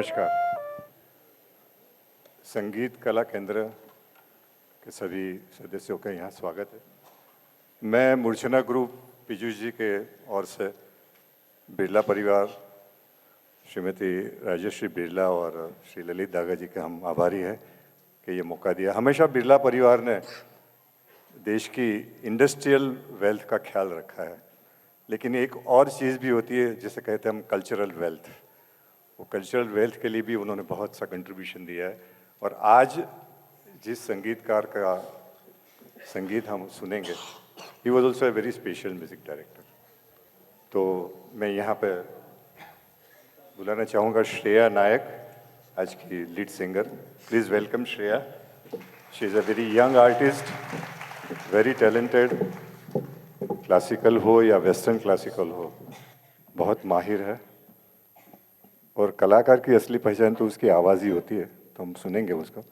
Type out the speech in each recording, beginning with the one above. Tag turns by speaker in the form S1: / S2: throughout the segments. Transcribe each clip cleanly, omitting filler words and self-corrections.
S1: नमस्कार। संगीत कला केंद्र के सभी सदस्यों का यहाँ स्वागत है। मैं मूर्छना ग्रुप पीयूष जी के ओर से बिरला परिवार, श्रीमती राजश्री बिरला और श्री ललित दागा जी के हम आभारी हैं कि ये मौका दिया। हमेशा बिरला परिवार ने देश की इंडस्ट्रियल वेल्थ का ख्याल रखा है, लेकिन एक और चीज़ भी होती है जिसे कहते हैं हम कल्चरल वेल्थ। वो कल्चरल वेल्थ के लिए भी उन्होंने बहुत सा कंट्रीब्यूशन दिया है। और आज जिस संगीतकार का संगीत हम सुनेंगे, he was also a very special music director. तो मैं यहाँ पे बुलाना चाहूँगा श्रेया नायक, आज की lead singer. Please welcome Shreya. She is a very young artist, very talented. Classical हो या वेस्टर्न क्लासिकल हो, बहुत माहिर है। और कलाकार की असली पहचान तो उसकी आवाज़ ही होती है, तो हम सुनेंगे उसको।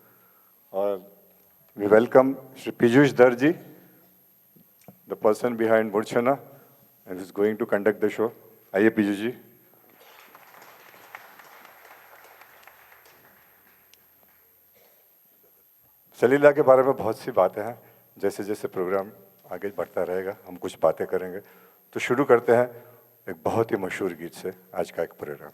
S1: और we welcome Shri Piyush Dhar ji, the person behind Murchhana and is going to conduct the show. आइए पीयूष जी। सलीला के बारे में बहुत सी बातें हैं, जैसे जैसे प्रोग्राम आगे बढ़ता रहेगा हम कुछ बातें करेंगे। तो शुरू करते हैं एक बहुत ही मशहूर गीत से आज का एक प्रोग्राम।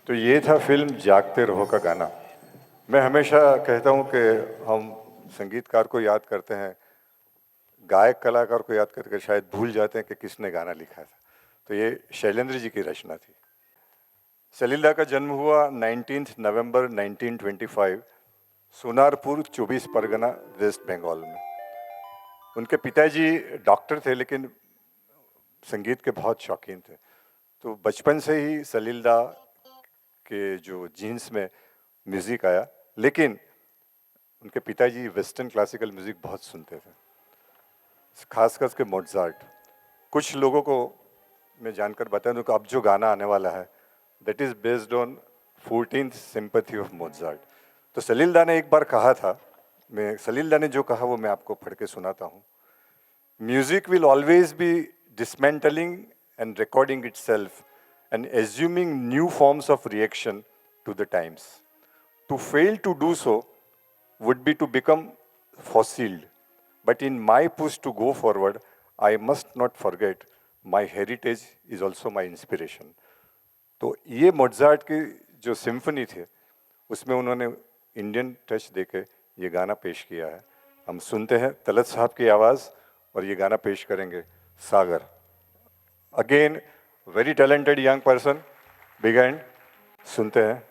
S1: तो ये था फिल्म जागते रहो का गाना। मैं हमेशा कहता हूँ कि हम संगीतकार को याद करते हैं, गायक कलाकार को याद करके शायद भूल जाते हैं कि किसने गाना लिखा था। तो ये शैलेंद्र जी की रचना थी। सलील दा का जन्म हुआ 19 नवंबर 1925 सोनारपुर 24 परगना वेस्ट बंगाल में। उनके पिताजी डॉक्टर थे लेकिन संगीत के बहुत शौकीन थे। तो बचपन से ही सलील दा के जो जीन्स में म्यूज़िक आया, लेकिन उनके पिताजी वेस्टर्न क्लासिकल म्यूज़िक बहुत सुनते थे, खासकर के मोज़ार्ट। कुछ लोगों को मैं जानकर बता दूं कि अब जो गाना आने वाला है that is based on 14th sympathy of Mozart. तो सलील दा ने एक बार कहा था, सलील दा ने जो कहा वो मैं आपको पढ़ के सुनाता हूँ। Music will always be dismantling and recording itself and assuming new forms of reaction to the times. To fail to do so would be to become fossiled. But in my push to go forward, I must not forget my heritage is also my inspiration. तो ये मोज़ार्ट की जो symphony थे उसमें उन्होंने Indian touch देके ये गाना पेश किया है। हम सुनते हैं तलत साहब की आवाज़ और ये गाना पेश करेंगे Sagar. Again very talented young person, big hand. सुनते हैं।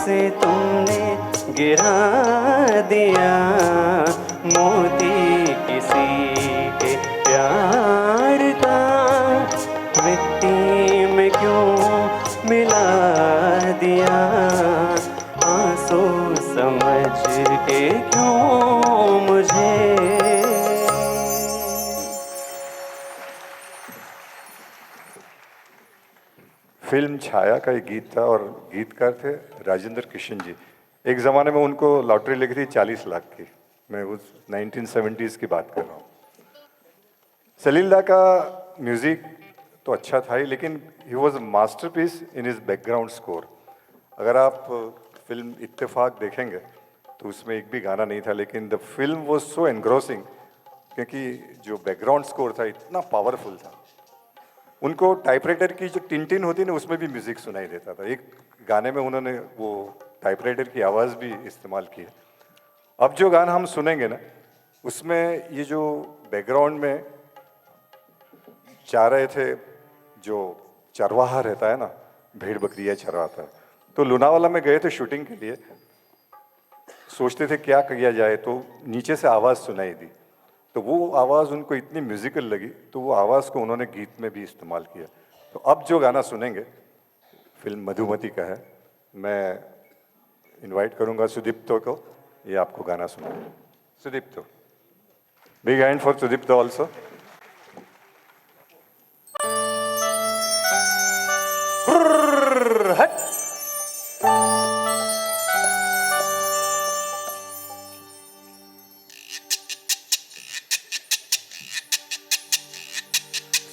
S2: से तुमने गिरा दिया, मोती किसी के प्यार का मिट्टी में क्यों मिला दिया, आंसू समझ के क्यों मुझे।
S1: फिल्म छाया का एक गीत था और गीतकार थे राजेंद्र किशन जी। एक ज़माने में उनको लॉटरी लगी थी 40 लाख की। मैं उस 1970s की बात कर रहा हूँ। सलील दा का म्यूज़िक तो अच्छा था ही, लेकिन he was masterpiece in his background score. अगर आप फिल्म इत्तेफाक देखेंगे तो उसमें एक भी गाना नहीं था, लेकिन द फिल्म वॉज सो एनग्रोसिंग क्योंकि जो बैकग्राउंड स्कोर था इतना पावरफुल था। उनको टाइपराइटर की जो टिन होती ना, उसमें भी म्यूजिक सुनाई देता था। एक गाने में उन्होंने वो टाइपराइटर की आवाज़ भी इस्तेमाल की है। अब जो गाना हम सुनेंगे ना, उसमें ये जो बैकग्राउंड में जा रहे थे, जो चरवाहा रहता है ना, भेड़ बकरियाँ चरवाता है, तो लोनावाला में गए थे शूटिंग के लिए, सोचते थे क्या किया जाए, तो नीचे से आवाज़ सुनाई दी, तो वो आवाज़ उनको इतनी म्यूजिकल लगी, तो वो आवाज़ को उन्होंने गीत में भी इस्तेमाल किया। तो अब जो गाना सुनेंगे फिल्म मधुमती का है। मैं इनवाइट करूंगा सुदीप्तो को, ये आपको गाना सुनाए। Sudipto, big hand for Sudipto also.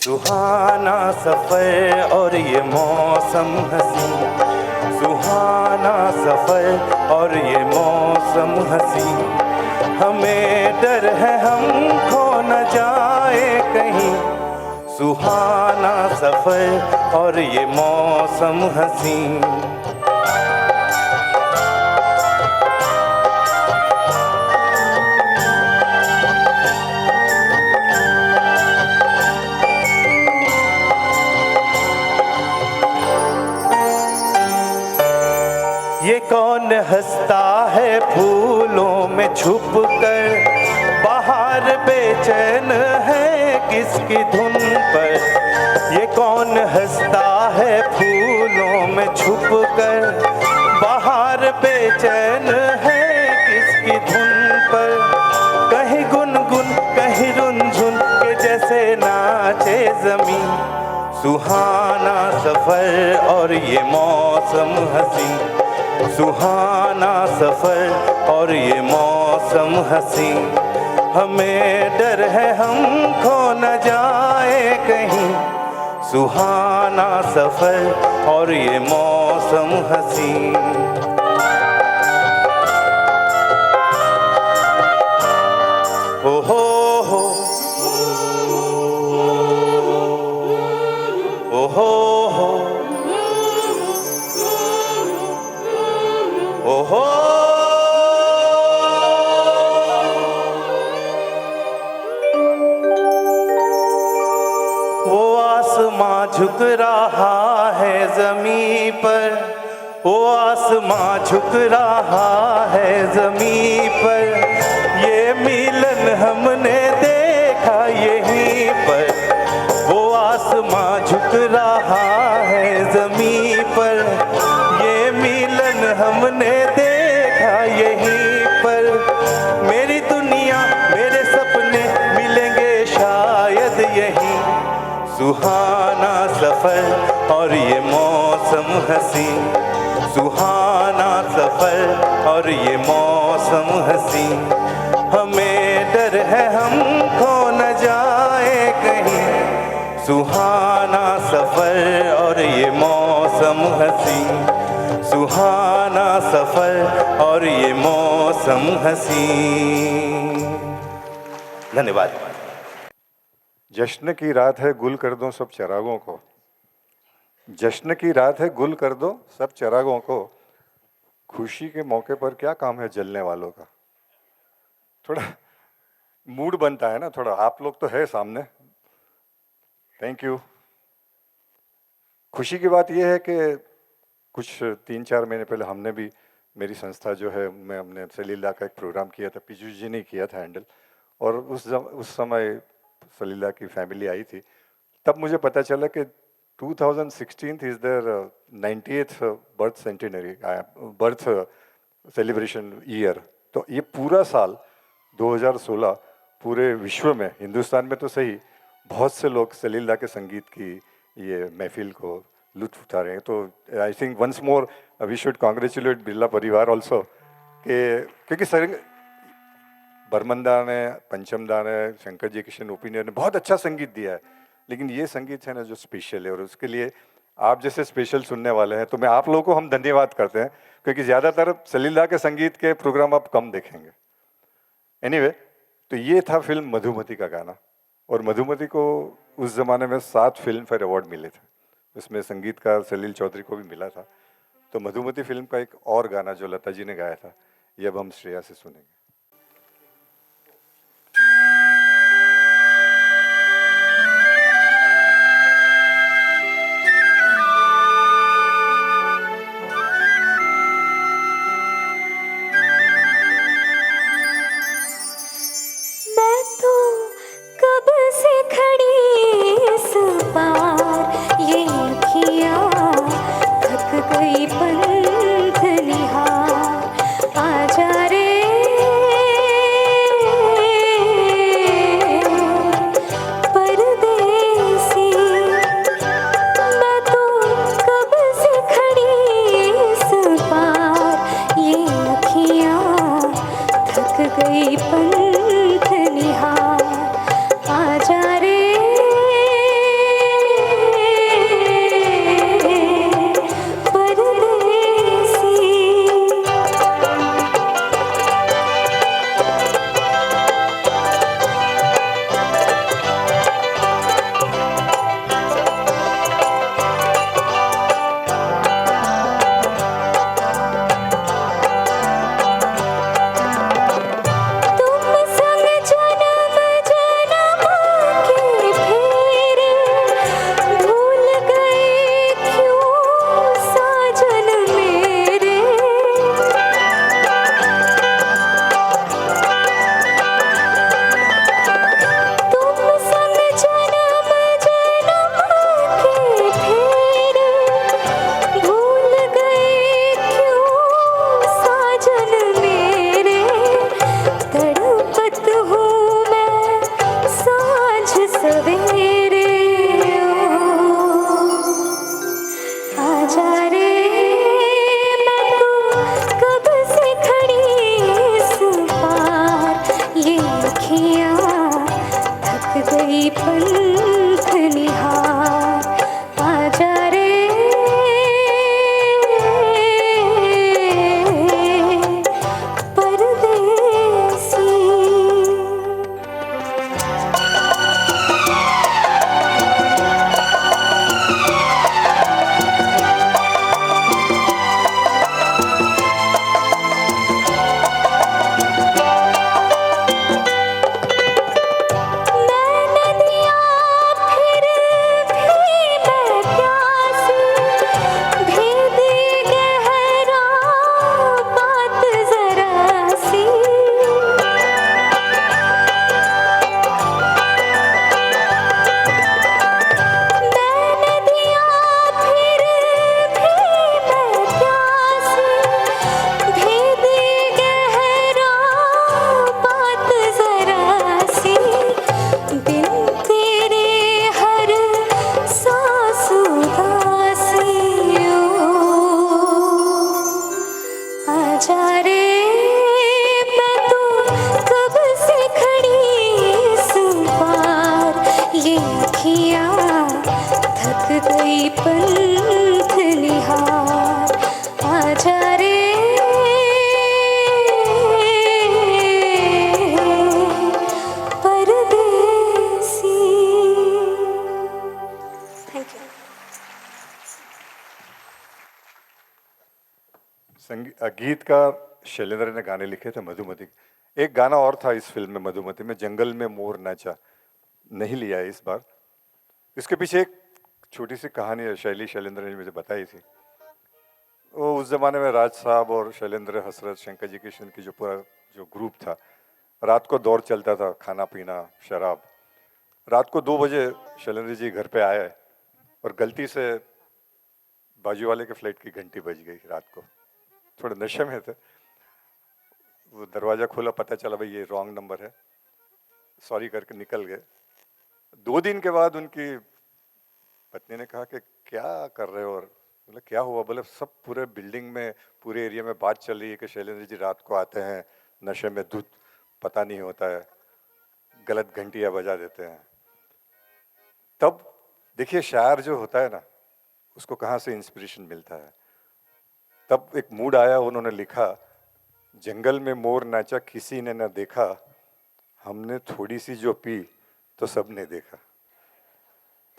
S2: सुहाना सफर और ये मौसम हसी, सुहाना सफर और ये मौसम हसी, हमें डर है हम खो न जाए कहीं, सुहाना सफर और ये मौसम हसी। ये कौन हंसता है फूलों में छुप कर, बाहर बेचैन है किसकी धुन पर, ये कौन हंसता है फूलों में छुप कर, बाहर बेचैन है किसकी धुन पर, कहीं गुनगुन कहीं रुनझुन के जैसे नाचे जमीन, सुहाना सफर और ये मौसम हसी, सुहाना सफर और ये मौसम हसी, हमें डर है हम खो न जाए कहीं, सुहाना सफर और ये मौसम हसी। ओ हो ओ हो ओहो, वो आसमां झुक रहा है ज़मीं पर, वो आसमां झुक रहा है ज़मीं पर, ये मिलन हमने देखा यहीं पर, वो आसमां झुक रहा है ज़मीं पर, ये मिलन हमने देखा यहीं पर, मेरी दुनिया मेरे सपने मिलेंगे शायद यहीं, सुहाना सफर और ये मौसम हसी, सुहाना सफर और ये मौसम हसी, हमें डर है हम खो न जाए कहीं, सुहाना सफर और ये मौसम हसी, सुहाना सफर और ये मौसम हसी। धन्यवाद।
S1: जश्न की रात है, गुल कर दो सब चिरागों को, जश्न की रात है, गुल कर दो सब चिरागों को, खुशी के मौके पर क्या काम है जलने वालों का। थोड़ा मूड बनता है ना, थोड़ा आप लोग तो है सामने। Thank you. खुशी की बात यह है कि कुछ 3-4 महीने पहले हमने भी, मेरी संस्था जो है, मैं हमने सलीला का एक प्रोग्राम किया था, पीजू जी ने किया था हैंडल, और उस समय सलीला की फैमिली आई थी। तब मुझे पता चला कि 2016 is their 98th birth centenary, birth celebration year. तो ये पूरा साल 2016 पूरे विश्व में, हिंदुस्तान में तो सही, बहुत से लोग सलीला के संगीत की ये महफिल को लुत्फ उठा रहे हैं। तो I think once more we should congratulate Birla परिवार ऑल्सो, क्योंकि बर्मनदा ने, पंचमदा ने, शंकर जी किशन ओपिनियन ने बहुत अच्छा संगीत दिया है, लेकिन ये संगीत है ना जो स्पेशल है, और उसके लिए आप जैसे स्पेशल सुनने वाले हैं, तो मैं आप लोगों को हम धन्यवाद करते हैं, क्योंकि ज़्यादातर सलीला के संगीत के प्रोग्राम आप कम देखेंगे। एनीवे, तो ये था फिल्म मधुमती का गाना, और मधुमती को उस जमाने में 7 फिल्म फेयर अवार्ड मिले थे, उसमें संगीतकार सलील चौधरी को भी मिला था। तो मधुमती फिल्म का एक और गाना जो लता जी ने गाया था, ये अब हम श्रेया से सुनेंगे।
S3: मैं तो कब से खड़ी इस पार, ये अखियाँ थक गई पंथ निहार, आजा रे परदेसी। मैं तो कब से खड़ी इस पार, ये अखियाँ थक गई पंथ निहार, आजा रे परदेसी। तुम संग जन्म जन्म के फेरे, भूल गए क्यों साजन मेरे। तुम संग जन्म जन्म के फेरे, भूल गए क्यों साजन मेरे। तड़पत हूँ मैं सांझ सवेरे, आजा रे। मैं तो कब से खड़ी इस पार, ये अखियाँ थक गई पंथ निहार, आजा रे परदेसी। मैं नदियाँ फिर भी मैं प्यासी, भेद गहरा बात जरा सी। मैं नदियाँ फिर भी मैं प्यासी, भेद गहरा बात जरा सी। बिन तेरे हर सांस उदासी, आजा रे। मैं तो कब से खड़ी इस पार, ये अखियाँ थक गई पंथ निहार, आजा रे परदेसी। Thank you.
S1: गीतकार शैलेंद्र ने गाने लिखे थे मधुमती। एक गाना और था इस फिल्म में, मधुमती में, जंगल में मोर नाचा, नहीं लिया है इस बार। इसके पीछे एक छोटी सी कहानी है, शैलेंद्र ने मुझे बताई थी। वो उस ज़माने में राज साहब और शैलेंद्र, हसरत, शंकर जी किशन की जो पूरा जो ग्रुप था, रात को दौर चलता था, खाना पीना, शराब। रात को 2 बजे शैलेंद्र जी घर पे आए और गलती से बाजू वाले के फ्लैट की घंटी बज गई रात को। थोड़े नशे में थे, वो दरवाज़ा खोला, पता चला भाई ये रॉन्ग नंबर है, सॉरी करके निकल गए। 2 दिन के बाद उनकी पत्नी ने कहा कि क्या कर रहे हो, और बोले क्या हुआ, बोले सब पूरे बिल्डिंग में, पूरे एरिया में बात चल रही है कि शैलेंद्र जी रात को आते हैं नशे में, दूध पता नहीं होता है, गलत घंटियाँ बजा देते हैं। तब देखिए शायर जो होता है ना, उसको कहाँ से इंस्पिरेशन मिलता है। तब एक मूड आया, उन्होंने लिखा, जंगल में मोर नाचा किसी ने न देखा, हमने थोड़ी सी जो पी तो सब ने देखा।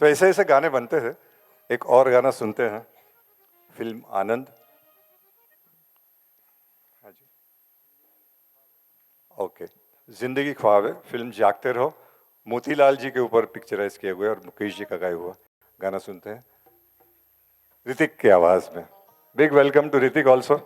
S1: तो ऐसे ऐसे गाने बनते हैं। एक और गाना सुनते हैं, फिल्म आनंद। हाँ जी, ओके। जिंदगी ख्वाब है, फिल्म जागते रहो, मोतीलाल जी के ऊपर पिक्चराइज किए हुए और मुकेश जी का गाया हुआ गाना सुनते हैं ऋतिक की आवाज में। Big welcome to Hrithik also.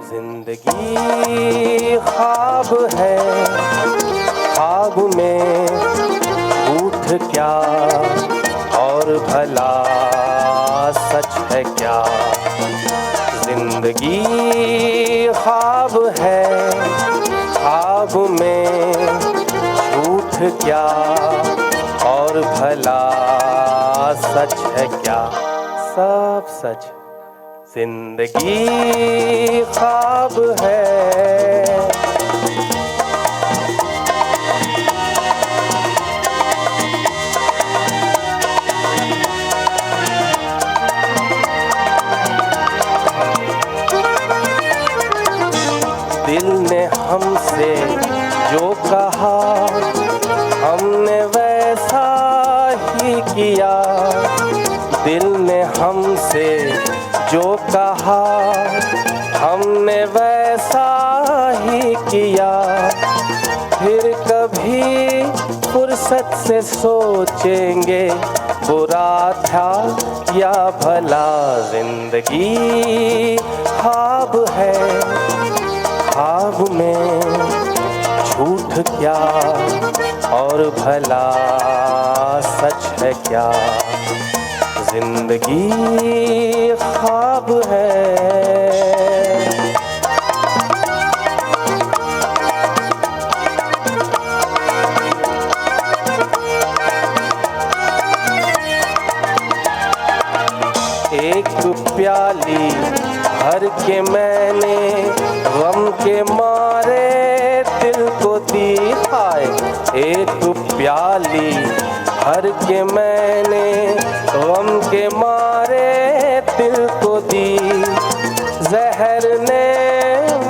S2: जिंदगी ख्वाब है, ख्वाब में झूठ क्या और भला सच है क्या। जिंदगी ख्वाब है, ख्वाब में झूठ क्या और भला सच है क्या। सब सच। जिंदगी ख्वाब है। दिल ने हमसे जो कहा हमने वैसा ही किया। दिल ने हमसे जो कहा हमने वैसा ही किया। फिर कभी फुर्सत से सोचेंगे बुरा था या भला। जिंदगी ख्वाब है, ख्वाब में झूठ क्या और भला सच है क्या। जिंदगी ख्वाब है। एक प्याली भर के मैंने गम के मारे दिल को दी। हाय एक प्याली भर के मैंने गम के मारे दिल को दी। जहर ने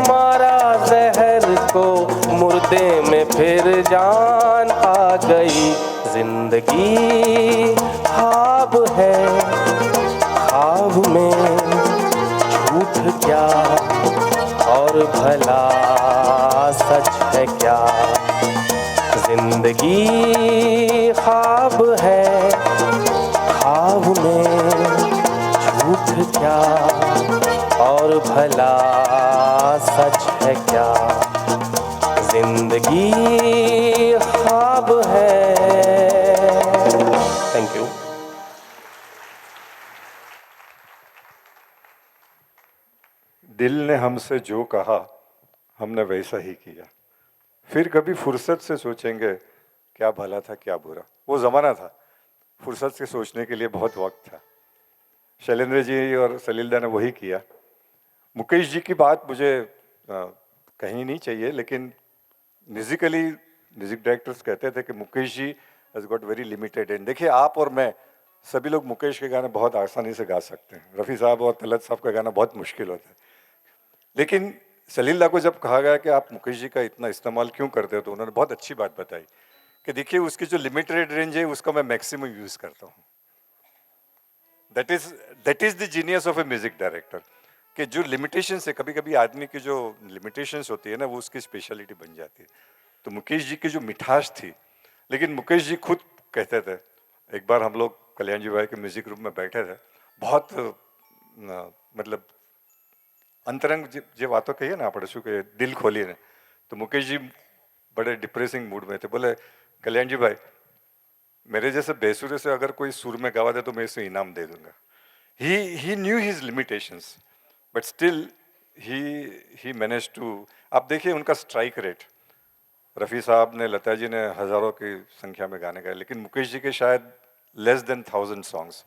S2: मारा जहर को, मुर्दे में फिर जान आ गई। जिंदगी ख्वाब है, ख्वाब में झूठ क्या और भला सच है क्या। जिंदगी ख्वाब है, ख्वाब में झूठ क्या और भला सच है क्या। जिंदगी ख्वाब है। Thank you.
S1: दिल ने हमसे जो कहा हमने वैसा ही किया। फिर कभी फुर्सत से सोचेंगे क्या भला था क्या बुरा। वो ज़माना था, फुर्सत से सोचने के लिए बहुत वक्त था। शैलेंद्र जी और सलीलदा ने वही किया। मुकेश जी की बात मुझे कहीं नहीं चाहिए, लेकिन म्यूजिकली म्यूजिक डायरेक्टर्स कहते थे कि Mukesh ji has got very limited range. देखिए आप और मैं सभी लोग मुकेश के गाने बहुत आसानी से गा सकते हैं, रफ़ी साहब और तलत साहब का गाना बहुत मुश्किल होता है, लेकिन सलील को जब कहा गया कि आप मुकेश जी का इतना इस्तेमाल क्यों करते हो, तो उन्होंने बहुत अच्छी बात बताई कि देखिए उसकी जो लिमिटेड रेंज है उसका मैं मैक्सिमम यूज करता हूँ. That is the genius of A music director, कि जो लिमिटेशंस है, कभी कभी आदमी की जो लिमिटेशंस होती है ना, वो उसकी स्पेशलिटी बन जाती है. तो मुकेश जी की जो मिठास थी, लेकिन मुकेश जी खुद कहते थे, एक बार हम लोग कल्याण जी भाई के म्यूजिक ग्रुप में बैठे थे, बहुत मतलब अंतरंग जो बातों कही है ना, आप के दिल खोलिए ने, तो मुकेश जी बड़े डिप्रेसिंग मूड में थे. बोले कल्याण जी भाई, मेरे जैसे बेसुरे से अगर कोई सुर में गावा दे तो मैं इसे इनाम दे दूंगा. He knew his limitations, but still he manage to. आप देखिए उनका स्ट्राइक रेट, रफ़ी साहब ने, लता जी ने हज़ारों की संख्या में गाने गाए, लेकिन मुकेश जी के शायद लेस देन 1000 सॉन्ग्स,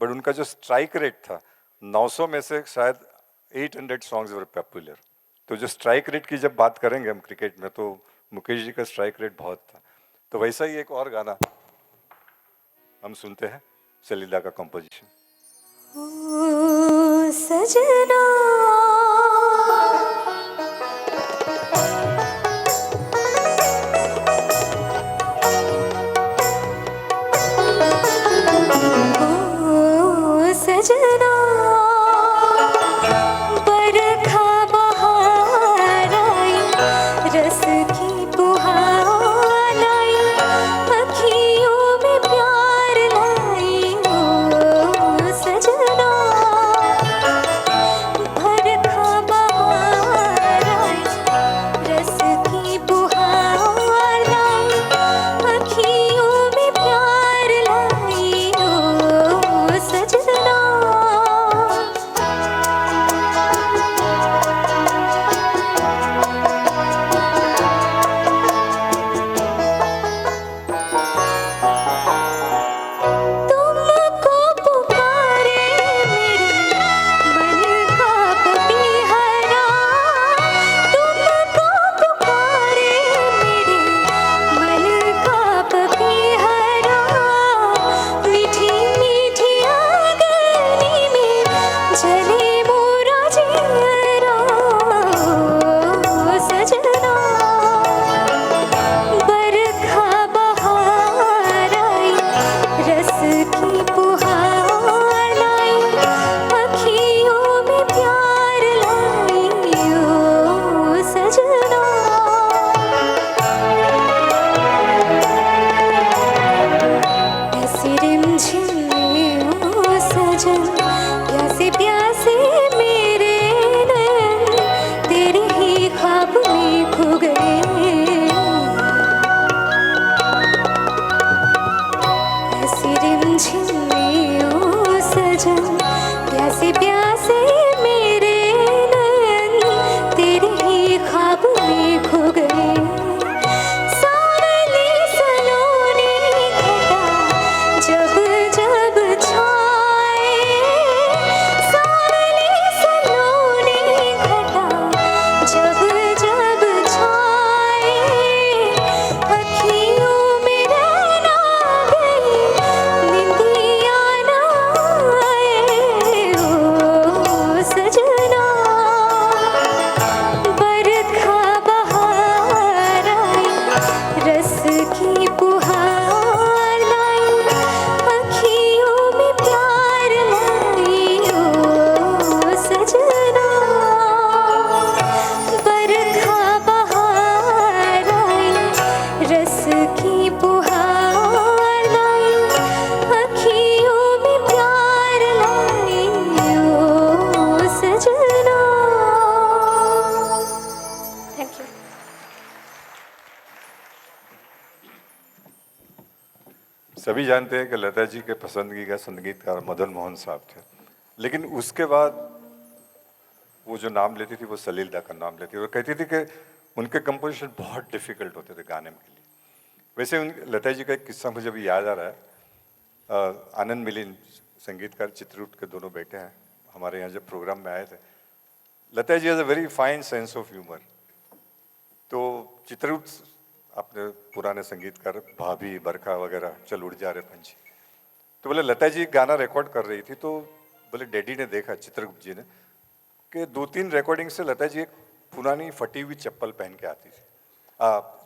S1: बट उनका जो स्ट्राइक रेट था 900 में से शायद 800 सॉन्ग्स वर पॉपुलर. तो जो स्ट्राइक रेट की जब बात करेंगे हम क्रिकेट में, तो मुकेश जी का स्ट्राइक रेट बहुत था. तो वैसा ही एक और गाना हम सुनते हैं, सलीला का कंपोजिशन.
S3: ओ सजना ओ सजना बरखा बहार आई, रस की फुहार आई, अखियों में प्यार लाई. ओ सजना बरखा बहार आई, रस की फुहार लाई, अखियों में प्यार लाई. ओ सजना तुमको पुकारे मेरे मन का पपीहरा, तुमको पुकारे मेरे मन का पपीहरा, मीठी मीठी आंगनी में जले मोरा जियरा. ओ सजना बरखा बहार आई, रस की फुहार लाई, अखियों में प्यार लाई. ओ सजना ऐसी रिमझिम में ओ सजन, प्यासे प्यासे मेरे नैन तेरे ही ख्वाब में खो गए. ऐसी रिमझिम में ओ सजन, प्यासे प्यासे मेरे नैन तेरे ही ख्वाब में खो गए. सावली सलोनी घटा जब जब छाए, सावली सलोनी घटा जब जब छाए, अखियों में रहना गई, निंदिया ना आए. ओ सजना बरखा बहार आई, रस की फुहार लाई, अखियों में प्यार लाई. ओ सजना बरखा बहार आई, रस की फुहार लाई, अखियों में प्यार लाई. ओ सजना. Thank you.
S1: सभी जानते हैं कि लता जी के पसंदीदा संगीतकार मदन मोहन साहब थे, लेकिन उसके बाद वो जो नाम लेती थी वो सलीला का नाम लेती थी, और कहती थी कि उनके कंपोजिशन बहुत डिफिकल्ट होते थे गाने के लिए. वैसे लता जी का एक किस्सा मुझे अभी याद आ रहा है. आनंद मिलिंद संगीतकार चित्रकूट के दोनों बेटे हैं, हमारे यहाँ जब प्रोग्राम में आए थे. Lata ji has a very fine sense of humour. तो चित्रकूट आपने पुराने संगीतकार भाभी बरखा वगैरह चल उड़ जा रहे पंछी, तो बोले लता जी गाना रिकॉर्ड कर रही थी, तो बोले डैडी ने देखा चित्रगुप्त जी ने कि 2-3 रिकॉर्डिंग से लता जी एक पुरानी फटी हुई चप्पल पहन के आती थी।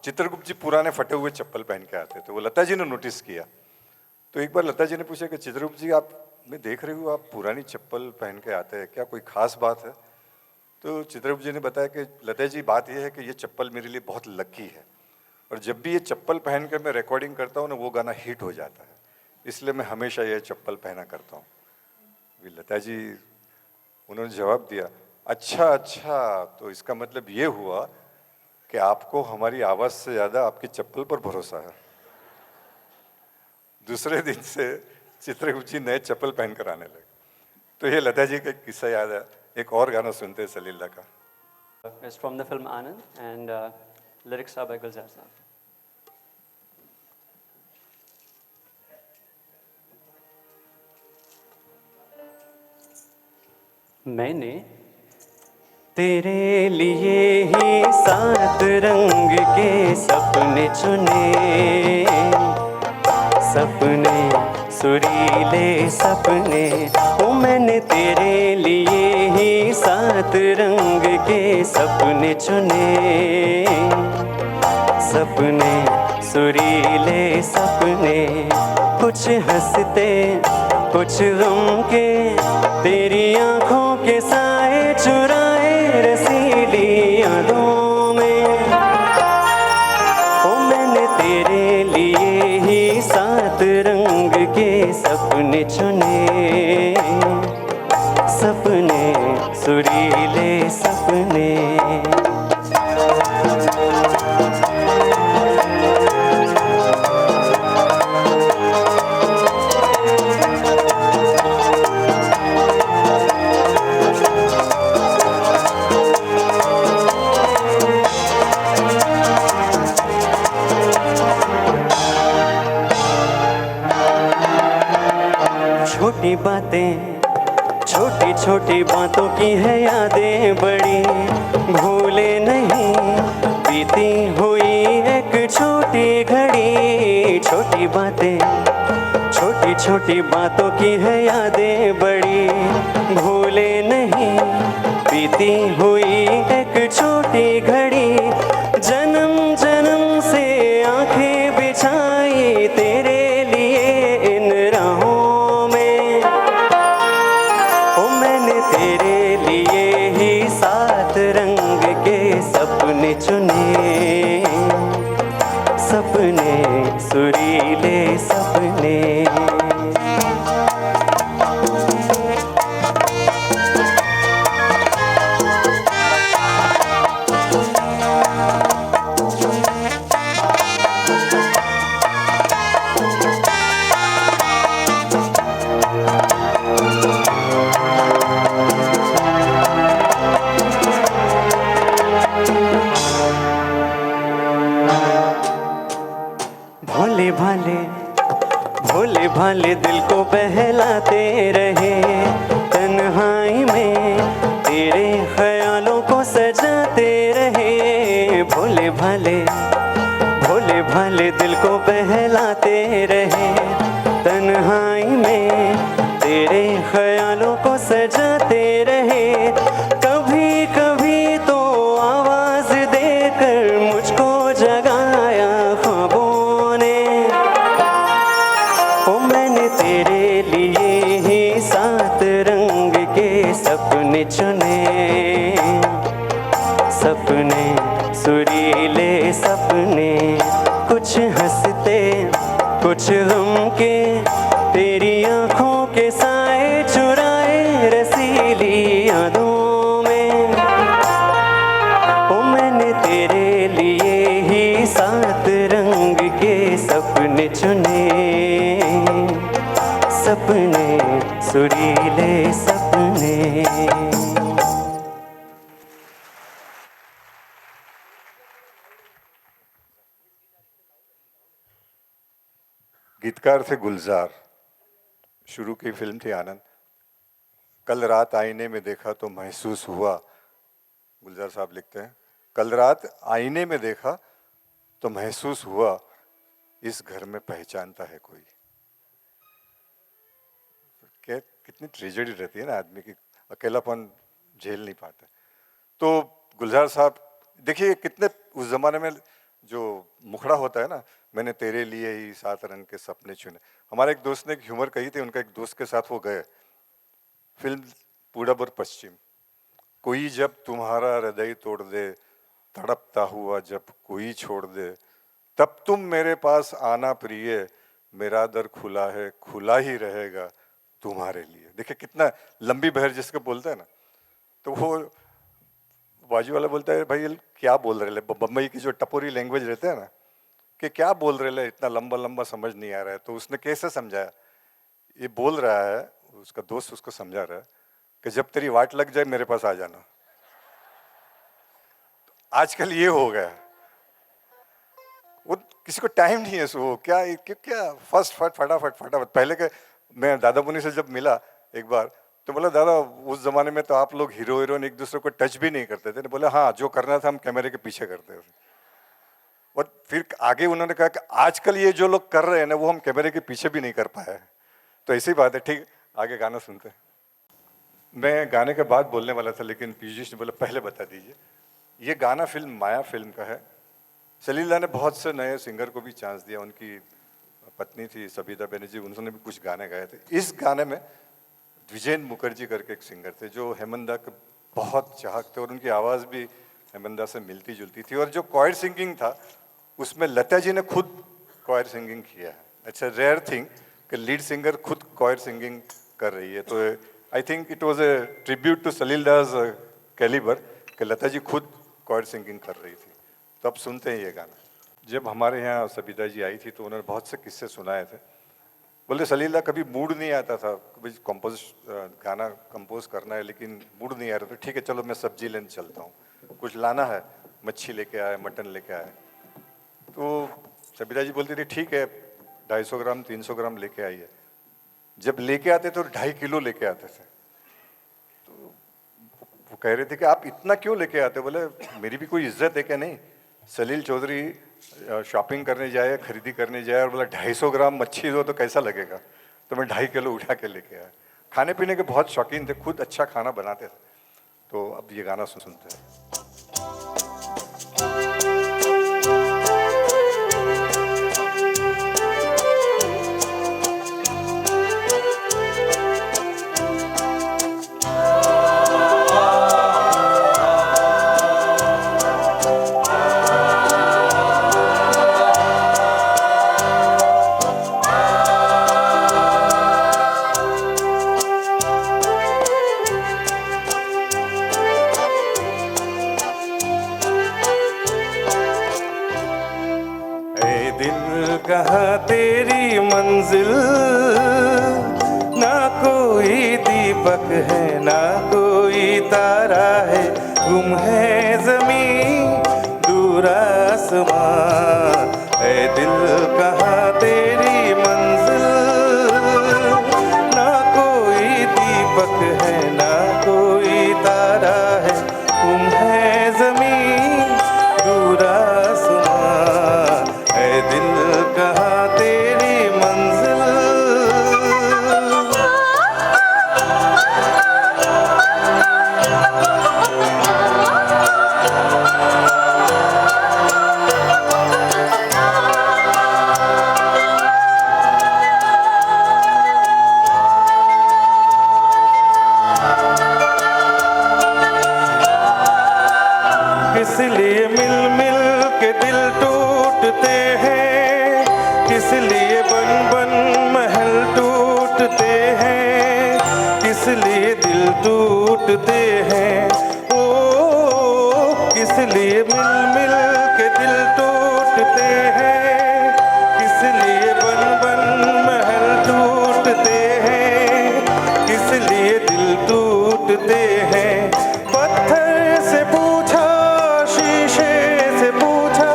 S1: चित्रगुप्त जी पुराने फटे हुए चप्पल पहन के आते थे, वो लता जी ने नोटिस किया। तो एक बार लता जी ने पूछा कि चित्रगुप्त जी आप, मैं देख रही हूँ आप पुरानी चप्पल पहन के आते हैं, क्या कोई खास बात है? तो चित्रगुप्त जी ने बताया कि लता जी बात यह है कि ये चप्पल मेरे लिए बहुत लकी है, और जब भी ये चप्पल पहन कर मैं रिकॉर्डिंग करता हूँ ना, वो गाना हिट हो जाता है, इसलिए मैं हमेशा ये चप्पल पहना करता हूँ। लता जी उन्होंने जवाब दिया, अच्छा अच्छा, तो इसका मतलब ये हुआ कि आपको हमारी आवाज़ से ज़्यादा आपकी चप्पल पर भरोसा है। दूसरे दिन से चित्रगुप्त जी नए चप्पल पहन कर आने लगे। तो ये लता जी का एक किस्सा याद है। एक और गाना सुनते हैं सलीला का।
S4: It's from the film Anand, and lyrics are by Gulzar Saab. मैंने तेरे लिए ही 7 रंग के सपने चुने, सपने सुरीले सपने, ओ मैंने तेरे लिए ही 7 रंग के सपने चुने, सपने सुरीले सपने, कुछ हंसते कुछ गम के, तेरी आंखों के साए चुराए रसीली यादों में, ओ मैंने तेरे लिए ही 7 रंग के सपने चुने, सपने सुरीले सपने। छोटी बातें, छोटी छोटी बातों की है यादें बड़ी, भूले नहीं बीती हुई एक छोटी घड़ी। छोटी बातें, छोटी छोटी बातों की है यादें बड़ी, भूले नहीं बीती हुई एक छोटी घड़ी। जन्म जन्म से आंखें बिछाई तेरे लिए इन राहों में, ओ मैंने तेरे लिए ही 7 रंग के सपने चुने, सपने सुरीले सपने। भोले भाले, भोले भाले दिल को बहलाते रहे, तन्हाई में तेरे ख्यालों को सजाते रहे। भोले भाले, भोले भाले दिल को बहलाते रहे, तन्हाई में तेरे ख्यालों को सजाते रहे। कभी कभी तो आवाज देकर मुझको जगाया ख्वाबों ने, ओ मैंने तेरे लिए ही 7 रंग के सपने चुने, सपने सुरीले सपने, कुछ हंसते कुछ गम के, तेरी आंखों के साए चुराए रसीली यादों में, ओ मैंने तेरे लिए ही 7 रंग के सपने चुने, सपने सुरीले सपने।
S1: गीतकार थे गुलजार, शुरू की फिल्म थी आनंद। कल रात आईने में देखा तो महसूस हुआ, गुलजार साहब लिखते हैं, कल रात आईने में देखा तो महसूस हुआ इस घर में पहचानता है कोई। क्या कितनी ट्रेजेडी रहती है ना आदमी की, अकेलापन झेल नहीं पाता। तो गुलजार साहब देखिए कितने उस जमाने में जो मुखड़ा होता है ना, मैंने तेरे लिए ही 7 रंग के सपने चुने। हमारे एक दोस्त ने एक ह्यूमर कही थी, उनका एक दोस्त के साथ वो गए फिल्म पूरब और पश्चिम। कोई जब तुम्हारा हृदय तोड़ दे, तड़पता हुआ जब कोई छोड़ दे, तब तुम मेरे पास आना प्रिय, मेरा दर खुला है, खुला ही रहेगा तुम्हारे लिए। देखिए कितना लंबी बहर जिसको बोलते हैं ना, तो वो बाजू वाला बोलता है भाई ये क्या बोल रहे हैं, बम्बई की जो टपोरी लैंग्वेज रहते हैं ना, कि क्या बोल रहे हैं, इतना लंबा लंबा समझ नहीं आ रहा है। तो उसने कैसे समझाया, ये बोल रहा है, उसका दोस्त उसको समझा रहा है कि जब तेरी वाट लग जाए मेरे पास आ जाना। तो आजकल ये हो गया, वो किसी को टाइम नहीं है, सो क्या फटाफट। पहले के मैं दादा मुनि से जब मिला एक बार, तो बोला दादा उस जमाने में तो आप लोग हीरो हीरोइन एक दूसरे को टच भी नहीं करते थे। बोले हाँ, जो करना था हम कैमरे के पीछे करते थे। और फिर आगे उन्होंने कहा कि आजकल ये जो लोग कर रहे हैं ना, वो हम कैमरे के पीछे भी नहीं कर पाए। तो ऐसी बात है। ठीक, आगे गाना सुनते हैं। मैं गाने के बाद बोलने वाला था, लेकिन पीयूष ने बोला पहले बता दीजिए। ये गाना फिल्म माया फिल्म का है। सलीला ने बहुत से नए सिंगर को भी चांस दिया। उनकी पत्नी थी सबिता बनर्जी, उन्होंने भी कुछ गाने गाए थे। इस गाने में द्विजेन मुखर्जी करके एक सिंगर थे जो हेमंदा के बहुत चाहक थे, और उनकी आवाज़ भी हेमंदा से मिलती जुलती थी। और जो कॉयर सिंगिंग था उसमें लता जी ने खुद कॉयर सिंगिंग किया है। इट्स अ रेयर थिंग कि लीड सिंगर खुद कॉयर सिंगिंग कर रही है। तो I think it was a tribute to Salilda's calibre कि लता जी खुद कॉयर सिंगिंग कर रही थी। तो अब सुनते हैं ये गाना। जब हमारे यहाँ सबिता जी आई थी तो उन्होंने बहुत से किस्से सुनाए थे। बोले सलीला कभी मूड नहीं आता था, कभी गाना कंपोज करना है लेकिन मूड नहीं आ रहा, तो ठीक है चलो मैं सब्जी लेने चलता हूँ, कुछ लाना है, मच्छी लेके आए, मटन लेके आए। तो सबिता जी बोलती थी ठीक है 250 ग्राम 300 ग्राम लेके आइए। जब लेके आते तो 2.5 किलो लेके आते थे। तो वो कह रहे थे कि आप इतना क्यों लेके आते? बोले मेरी भी कोई इज्जत है क्या? नहीं, सलील चौधरी शॉपिंग करने जाए, खरीदी करने जाए और बोला 250 ग्राम मच्छी दो तो कैसा लगेगा? तो मैं 2.5 किलो उठा के लेके आया। खाने पीने के बहुत शौकीन थे, खुद अच्छा खाना बनाते थे। तो अब ये गाना सुनते हैं।
S2: कहाँ तेरी मंजिल, ना कोई दीपक है ना कोई तारा है, गुम है ज़मीं दूर आसमां। ऐ दिल कहाँ तेरी मंजिल, ना कोई दीपक है ना कोई तारा है, गुम है ज़मीं दूर आसमां। ऐ दिल कहाँ तेरी मंजिल। किस लिए मिल मिल के दिल टूटते हैं, किस लिए बन बन महल टूटते हैं, किस लिए दिल टूटते हैं। ओ किस लिए मिल मिल के दिल टूटते हैं, किस लिए बन बन महल टूटते हैं, किस लिए दिल टूटते हैं। पत्थर से पूछा शीशे से पूछा,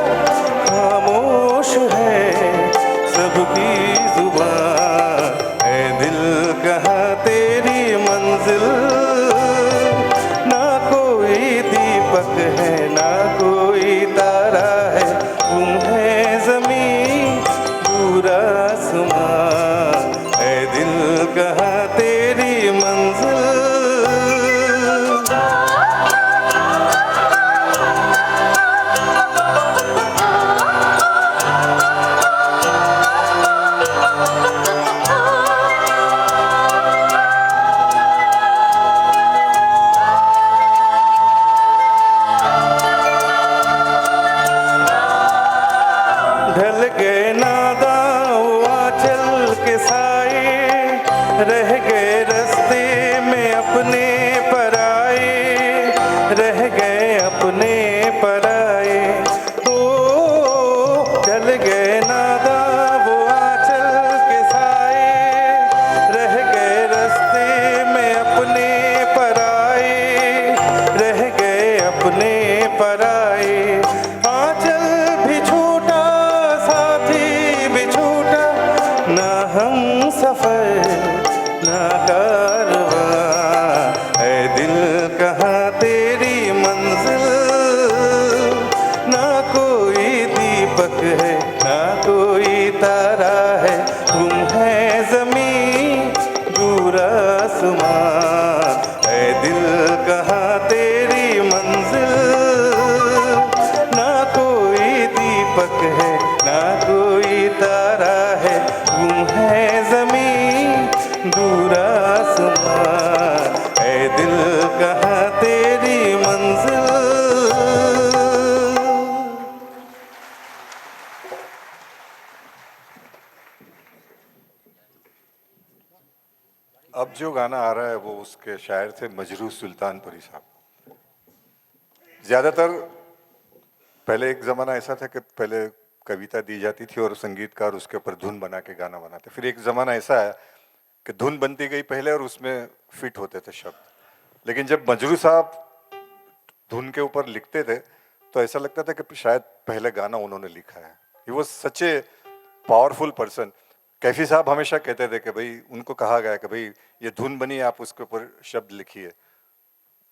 S2: खामोश है सबकी जुबान। ऐ दिल कहाँ तेरी मंजिल, ना कोई दीपक है ना कोई तारा है, गुम है कहाँ तेरी मंजिल। ढल गए नादां आंचल के साए, रह गए रास्ते में अपने पराए, रह गए अपने पराए। ओ ढल गए नादां वो आंचल के साए, रह गए रास्ते में अपने पराए, रह गए अपने पराए। आंचल भी छूटा साथी भी छूटा, ना हम सफर ना कारवां। ऐ दिल कहाँ तेरी मंजिल, ना कोई दीपक है ना कोई तारा है, तुम है ज़मीं दूर आसमां। ऐ दिल कहाँ तेरी मंजिल, ना कोई दीपक है ना कोई तारा है, तुम है ज़मीं दूर आसमां। ऐ दिल कहाँ तेरी मंजिल।
S1: अब जो गाना आ रहा है वो उसके शायर थे मजरूह सुल्तानपुरी साहब। ज़्यादातर पहले एक ज़माना ऐसा था कि पहले कविता दी जाती थी और संगीतकार उसके ऊपर धुन बना के गाना बनाते। फिर एक ज़माना ऐसा है कि धुन बनती गई पहले और उसमें फिट होते थे शब्द। लेकिन जब मजरूह साहब धुन के ऊपर लिखते थे तो ऐसा लगता था कि शायद पहले गाना उन्होंने लिखा है। He was such a powerful person. Kaifi साहब हमेशा कहते थे कि भाई उनको कहा गया कि भाई ये धुन बनी, आप उसके ऊपर शब्द लिखिए।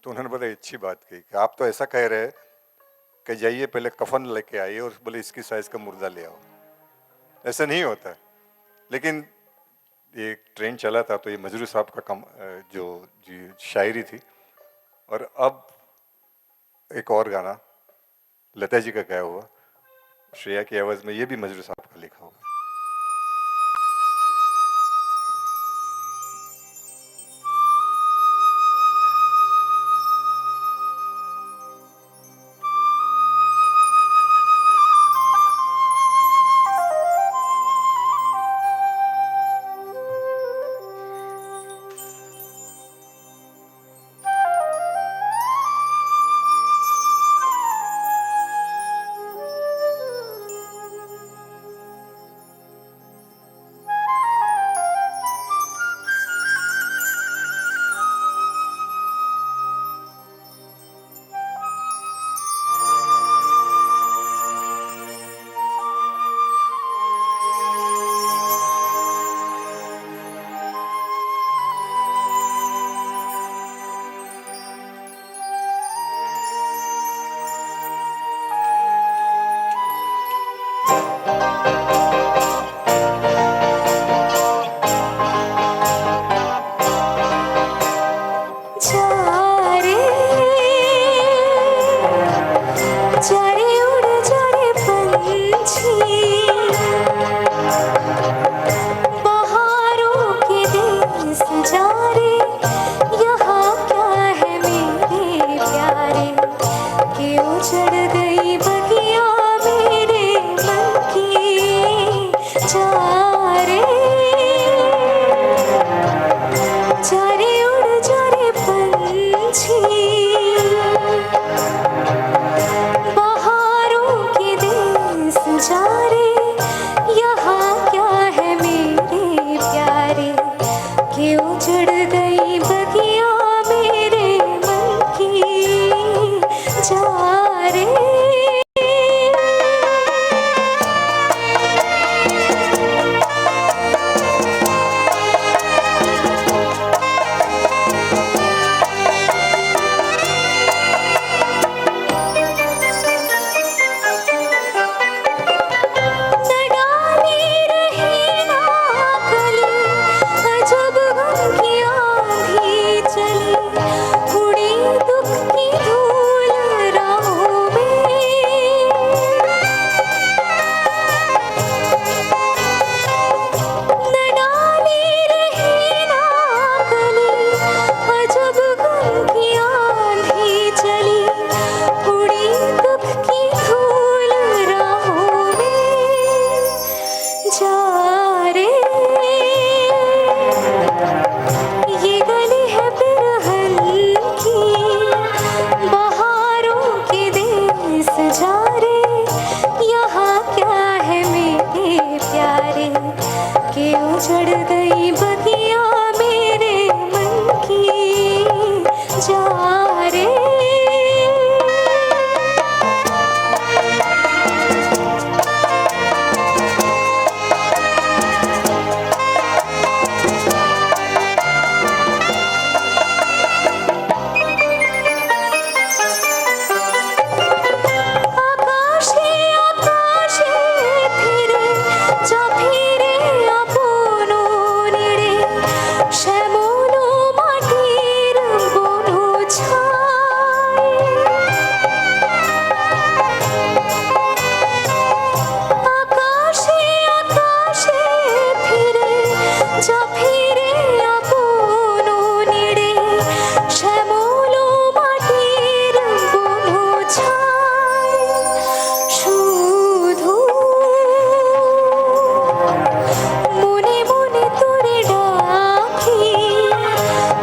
S1: तो उन्होंने बड़ी अच्छी बात की कि आप तो ऐसा कह रहे हैं कि जाइए पहले कफन लेके आइए और बोले इसकी साइज का मुर्दा ले आओ। ऐसा नहीं होता है। लेकिन ये ट्रेंड चला था तो ये मजरूह साहब का जो शायरी थी। और अब एक और गाना लता जी का गाया हुआ श्रेया की आवाज़ में, ये भी मजरूह साहब का लिखा हुआ।
S3: जब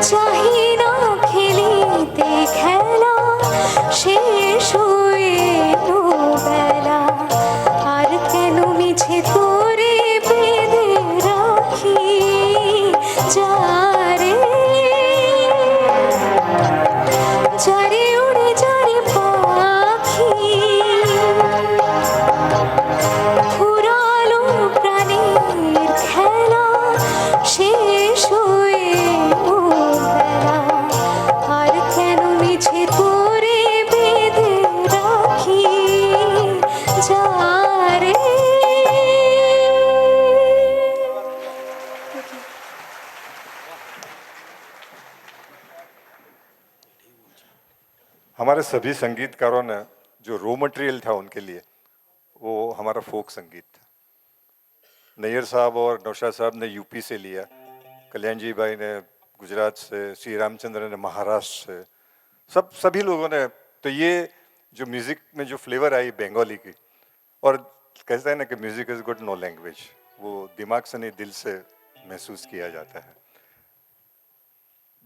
S3: চাহি না খেলিতে খেলা শেষ হয়ে এলো বেলা আর কেন মিছে করে বেঁধে রাখি যারে যারে উড়ে যারে পাখি ফুরালো প্রাণের খেলা শেষ হয়ে এলো বেলা আর কেন মিছে করে বেঁধে রাখি যারে।
S1: हमारे सभी संगीतकारों ने जो रॉ मटेरियल था उनके लिए वो हमारा फोक संगीत था। नैयर साहब और नौशाद साहब ने यूपी से लिया, कल्याण जी भाई ने गुजरात से, श्री रामचंद्र ने महाराष्ट्र से, सभी लोगों ने। तो ये जो म्यूजिक में जो फ्लेवर आई बंगाली की, और कहते हैं ना कि music is good no language, वो दिमाग से नहीं दिल से महसूस किया जाता है।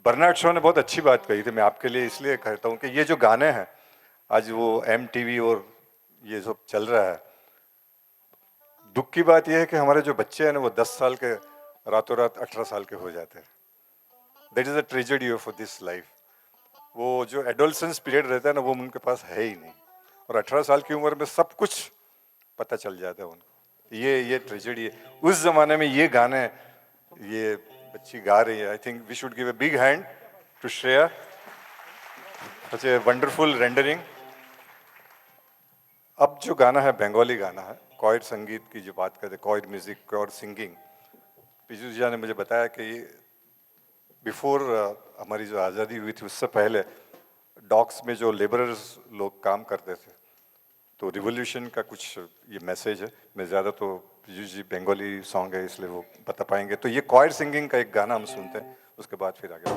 S1: बर्नार्ड शॉ ने बहुत अच्छी बात कही थी, मैं आपके लिए इसलिए कहता हूँ कि ये जो गाने हैं आज वो MTV और ये सब चल रहा है, दुख की बात यह है कि हमारे जो बच्चे हैं ना वो 10 साल के रातों रात 18 साल के हो जाते हैं। That is a tragedy of this life. वो जो एडोलसेंस पीरियड रहता है ना वो उनके पास है ही नहीं, और 18 साल की उम्र में सब कुछ पता चल जाता है उनको। ये ट्रेजेडी है। उस जमाने में ये गाने ये बच्ची गा रही है। I think we should give a big hand to Shreya, such a wonderful rendering. अब जो गाना है बंगाली गाना है, कॉयड संगीत की जो बात करते, कॉयड म्यूजिक और सिंगिंग, पीयूष जी ने मुझे बताया कि बिफोर हमारी जो आज़ादी हुई थी उससे पहले डॉक्स में जो लेबरर्स लोग काम करते थे, तो रिवोल्यूशन का कुछ ये मैसेज है। मैं ज़्यादा तो पीयूष जी बंगाली सॉन्ग है इसलिए वो बता पाएंगे। तो ये कॉयड सिंगिंग का एक गाना हम सुनते हैं, उसके बाद फिर आगे।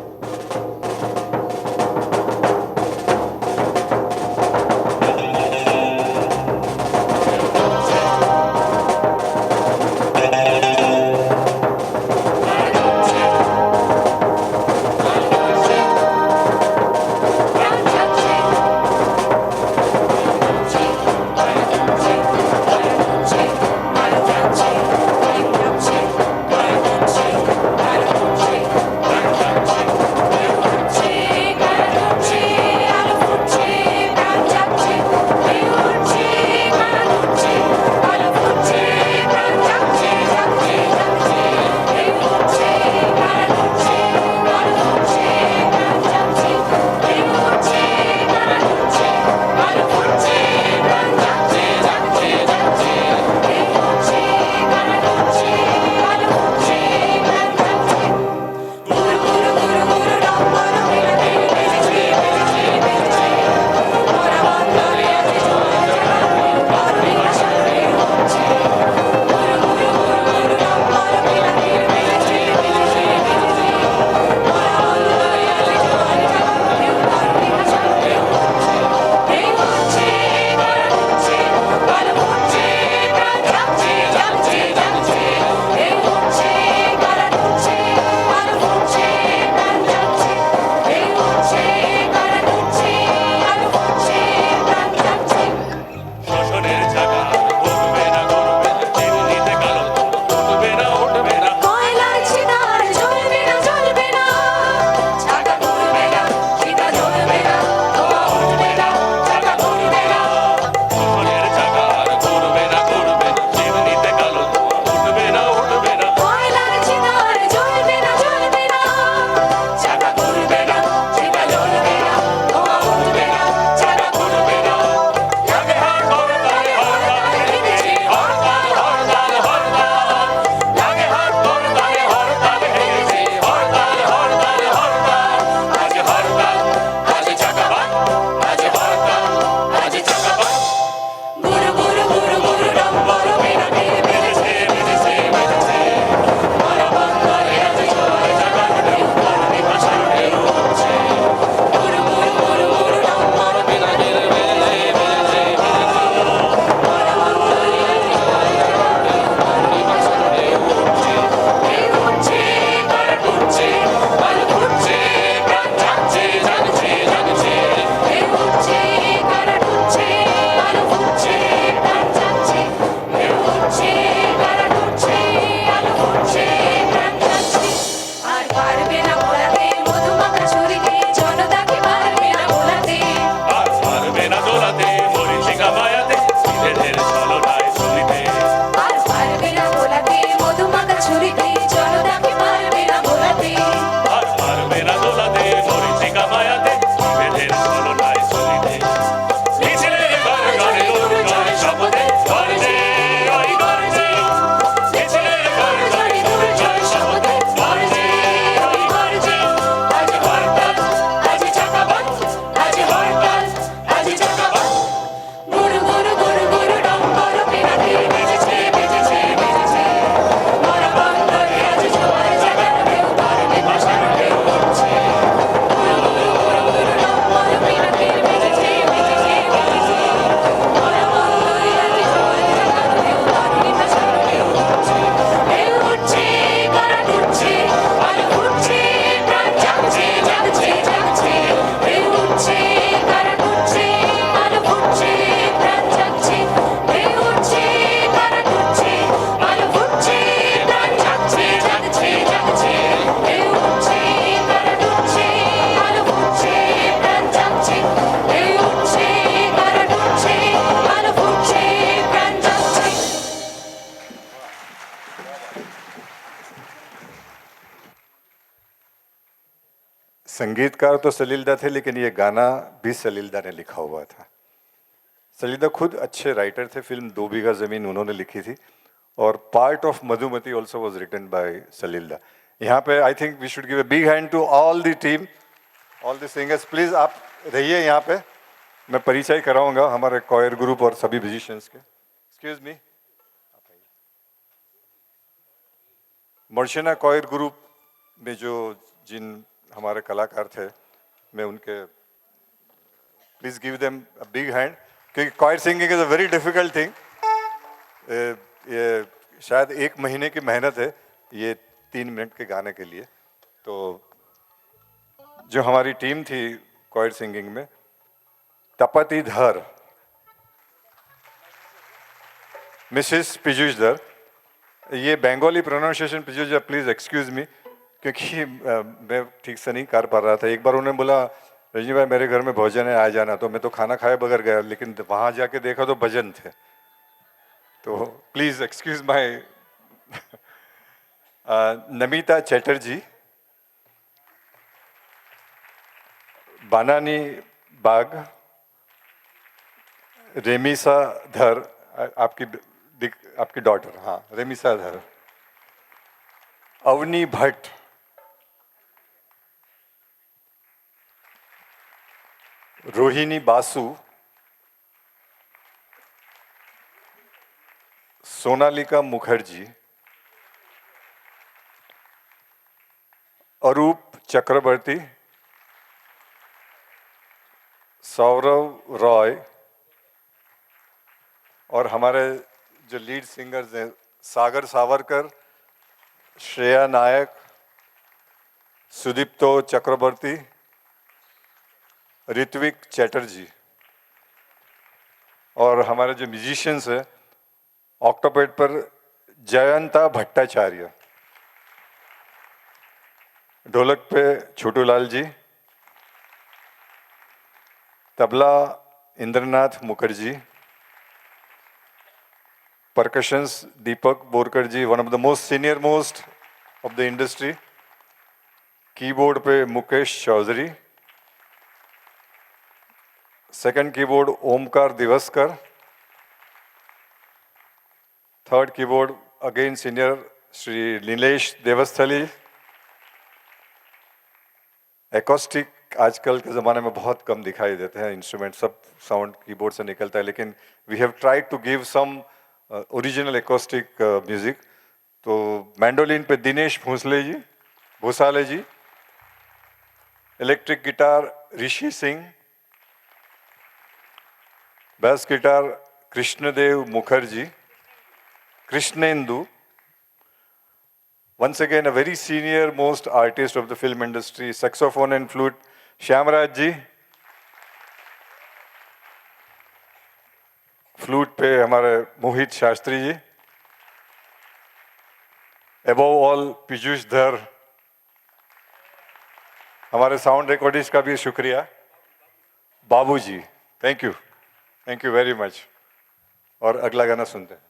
S1: संगीतकार तो सलीलदा थे, लेकिन ये गाना भी सलीलदा ने लिखा हुआ था। सलीलदा खुद अच्छे राइटर थे। फिल्म 2 बीघा ज़मीन उन्होंने लिखी थी और part of Madhumati also was written by Salilda. यहाँ पे I think we should give a big hand to all the team, all the singers. Please आप रहिए यहाँ पे, मैं परिचय कराऊंगा हमारे कॉयर ग्रुप और सभी म्यूजिशियंस के। Excuse me, Murchhana choir group में जो जिन हमारे कलाकार थे, मैं उनके please give them a big hand, क्योंकि choir singing is a very difficult thing. ये शायद 1 महीने की मेहनत है ये 3 मिनट के गाने के लिए। तो जो हमारी टीम थी कॉयर सिंगिंग में, तपती धर, मिसेस पीयूष धर, ये बंगाली प्रोनाउंसिएशन पीयूष धर, प्लीज एक्सक्यूज मी, क्योंकि मैं ठीक से नहीं कर पा रहा था। एक बार उन्होंने बोला रजनी भाई मेरे घर में भोजन है, आ जाना, तो मैं तो खाना खाए बगैर गया, लेकिन वहां जाके देखा तो भजन थे। तो please excuse my Namita Chatterjee, Banani Bag, Remisa Dhar, आपकी डॉटर, हाँ रेमिसा धर, अवनी भट्ट, रोहिणी बासु, सोनालिका मुखर्जी, अरूप चक्रवर्ती, सौरव रॉय, और हमारे जो लीड सिंगर्स हैं सागर सावरकर, श्रेया नायक, सुदीप्तो चक्रवर्ती, ऋत्विक चैटर्जी, और हमारे जो म्यूजिशियंस हैं ऑक्टोपेड पर जयंता भट्टाचार्य, ढोलक पे छोटू Lal ji, tabla Indranath Mukherjee, percussions Deepak Borkar ji, one of the most senior most of the industry, keyboard पे Mukesh Chaudhary, second keyboard Omkar दिवसकर, third keyboard again senior Shri Nilesh Devasthali. acoustic आजकल के ज़माने में बहुत कम दिखाई देते हैं, इंस्ट्रूमेंट सब साउंड कीबोर्ड से निकलता है, लेकिन we have tried to give some original acoustic music. तो मैंडोलिन पे Dinesh Bhusale ji, electric guitar Rishi Singh, bass guitar Krishnadev Mukherjee, Krishnendu, once again a very senior most artist of the film industry, saxophone and flute Shyamraj ji, flute पे हमारे Mohit Shastri ji, above all Piyush Dhar, हमारे sound recordist का भी शुक्रिया बाबू जी, थैंक यू वेरी मच। और अगला गाना सुनते हैं।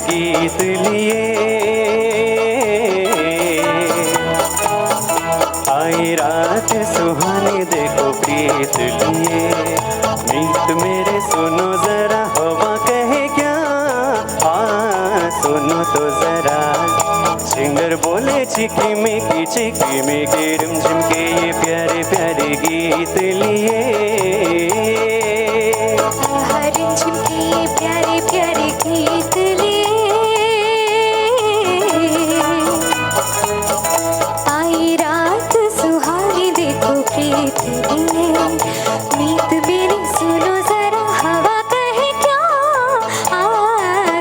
S4: गीत लिए आई रात सुहानी, देखो प्रीत लिए। मीत मेरे सुनो जरा, हवा कहे क्या, सुनो तो जरा। सिंगर बोले चिकी में की रिमझिम के ये प्यारे प्यारे गीत लिए।
S3: रिमझिम के ये प्यारे प्यारे गीत लिए। आई रात सुहानी, मीत मेरी सुनो जरा हवा कहे क्या,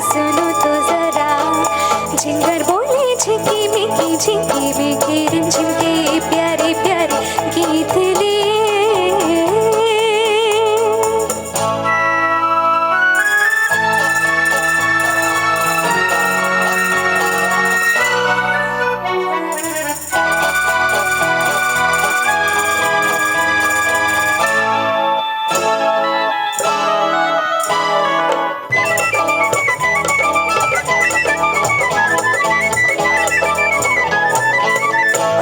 S3: सुनो तो जरा जिंगर बोले झिकी रिमझिम के प्यारे प्यारे गीत लिए।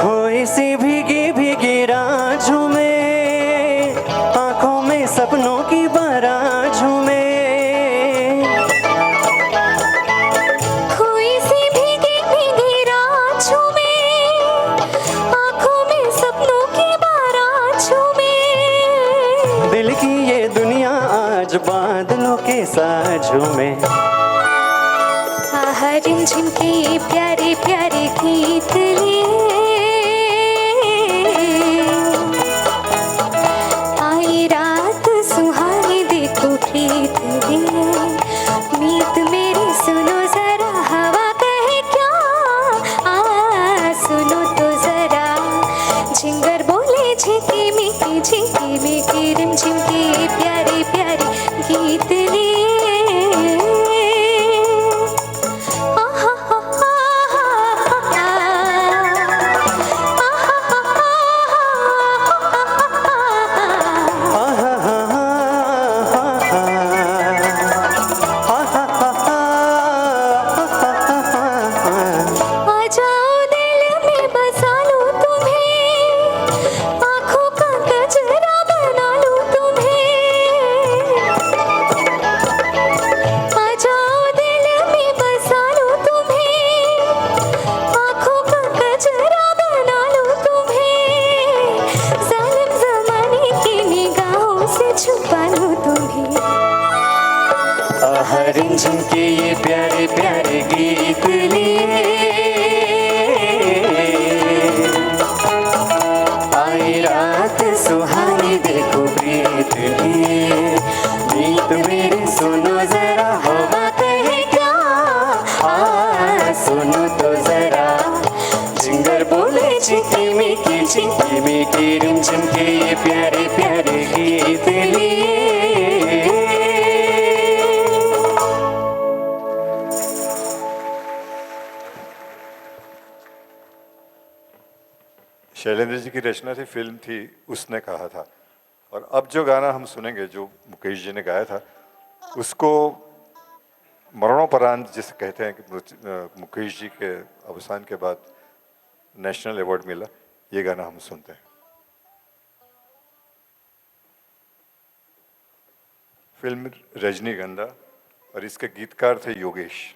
S4: खोई सी भीगी भीगी राहों में, आंखों में सपनों की बाराहों में।
S3: खोई सी भीगी भीगी राहों में, आंखों में सपनों की बाराहों में।
S4: दिल की ये दुनिया आज बादलों के साझों में।
S3: आहा रिमझिम के प्यारे प्यारे गीत लिए। आई रात सुहानी देखो प्रीत लिए। मीत मेरी सुनो जरा हवा कहे क्या, सुनो तो जरा जिंगर बोले झिकी मिकी रिमझिम के प्यारे प्यारे गीत लिए।
S4: रिमझिम के ये प्यारे प्यारे गीत लिए। आई रात सुहानी देखो प्रीत लिए। मीत मेरी सुनो जरा हवा कहे क्या, सुनो तो जरा जिंगर बोले चिकी मिकी रिमझिम के ये प्यारे प्यारे गीत लिए।
S1: शैलेंद्र जी की रचना थी, फिल्म थी उसने कहा था। और अब जो गाना हम सुनेंगे जो मुकेश जी ने गाया था, उसको मरणोपरांत जिसे कहते हैं कि मुकेश जी के अवसान के बाद नेशनल अवार्ड मिला, ये गाना हम सुनते हैं। फिल्म रजनीगंधा और इसके गीतकार थे योगेश।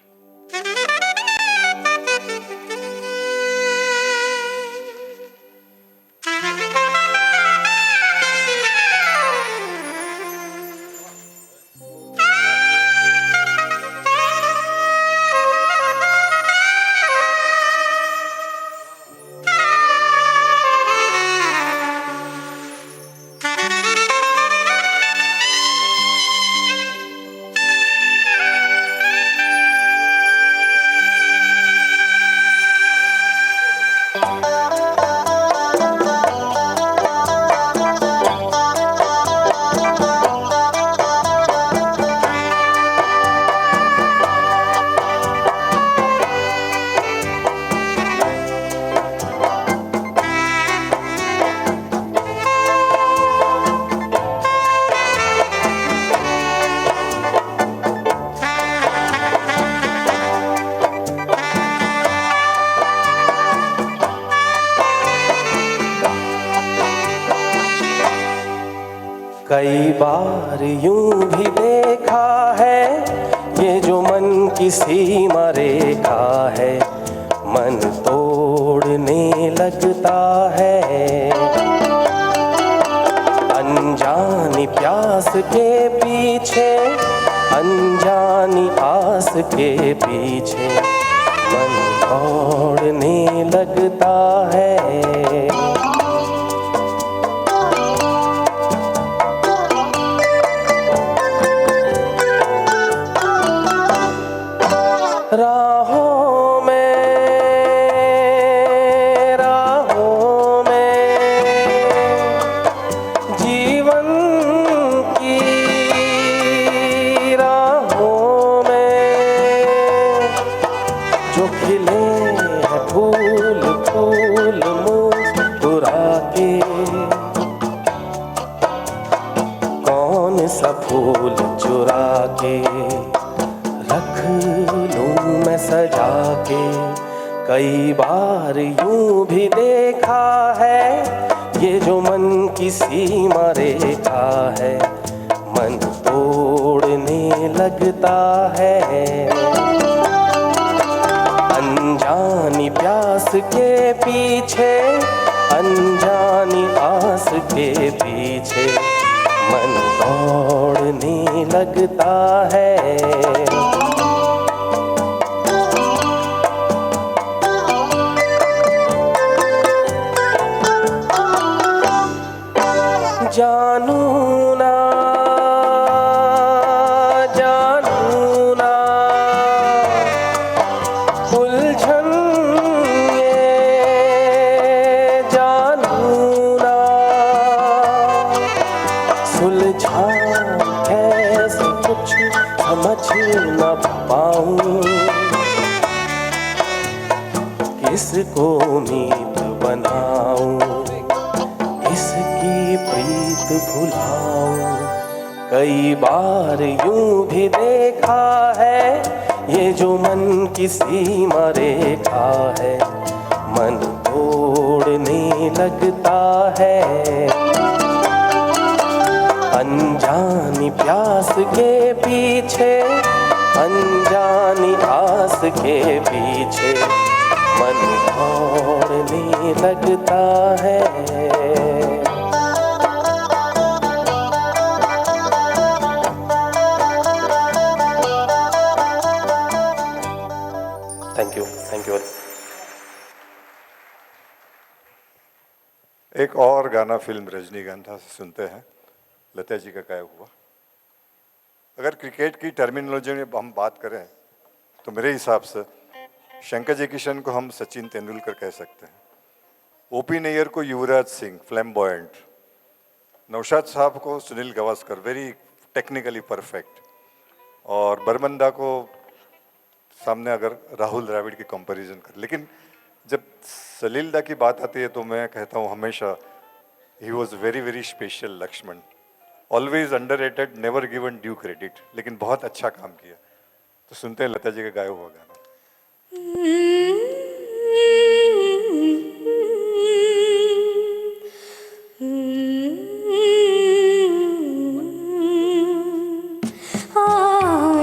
S2: कई बार यूं भी देखा है, ये जो मन की सीमा रेखा है, मन तोड़ने लगता है। अनजानी प्यास के पीछे, अनजानी आस के पीछे, मन तोड़ने लगता है। के रख लूं मैं सजा के। कई बार यूं भी देखा है ये जो मन की सीमा रेखा है, मन तोड़ने लगता है। अनजानी प्यास के पीछे, अनजानी आस के पीछे मन दौड़ने लगता है। जानू ना जानू ना उलझन ये जानू ना सुलझा कैसे कुछ समझ न पाऊं। किसको उम्मीद बनाऊं, किसकी प्रीत भुलाऊं। कई बार यूं भी देखा है ये जो मन की सीमा रेखा है, मन तोड़ने लगता है। अनजानी प्यास के पीछे, अनजानी आस के पीछे मन दौड़ने लगता है। Thank you.
S1: एक और गाना फिल्म रजनीगंधा से सुनते हैं, लता जी का गाया हुआ। अगर क्रिकेट की टर्मिनोलॉजी में हम बात करें तो मेरे हिसाब से शंकर जयकिशन को हम सचिन तेंदुलकर कह सकते हैं, ओपी नैयर को युवराज सिंह फ्लैम्बॉयंट, नौशाद साहब को Sunil Gavaskar very technically perfect, और बर्मंदा को सामने अगर राहुल द्रविड़ की कंपैरिजन कर। लेकिन जब सलील दा की बात आती है तो मैं कहता हूँ हमेशा he was very very special Laxman, always underrated, never given due credit, लेकिन बहुत अच्छा काम किया। तो सुनते हैं लता जी का गाया हुआ गाना।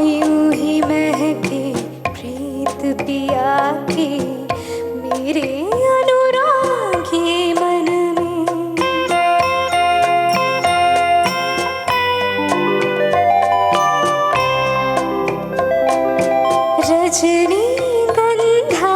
S3: यूं ही महके प्रीत पिया के मेरे अनुरागी मन में। रजनीगंधा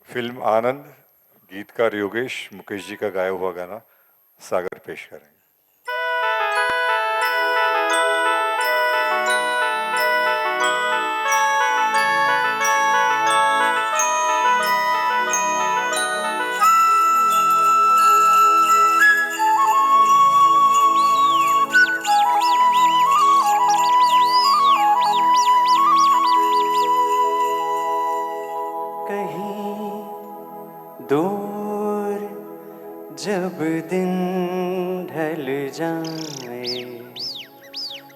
S1: फिल्म आनंद, गीतकार योगेश मुकेश जी का गाया हुआ गाना सागर पेश करेंगे।
S4: दूर जब दिन ढल जाए,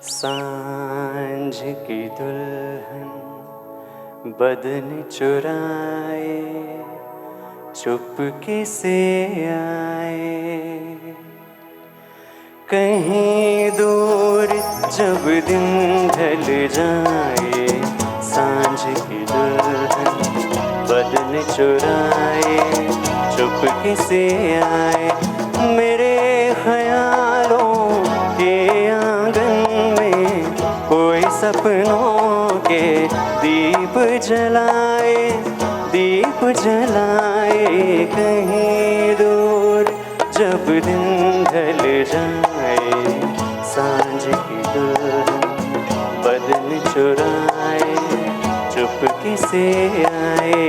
S4: सांझ की दुल्हन बदन चुराए चुपके से आए। कहीं दूर जब दिन ढल जाए, सांझ की दुल्हन बदन चुराए चुपके से आए। मेरे ख्यालों के आंगन में कोई सपनों के दीप जलाए, दीप जलाए। कहीं दूर जब दिन ढल जाए, सांझ की दुल्हन बदन चुराए चुपके से आए।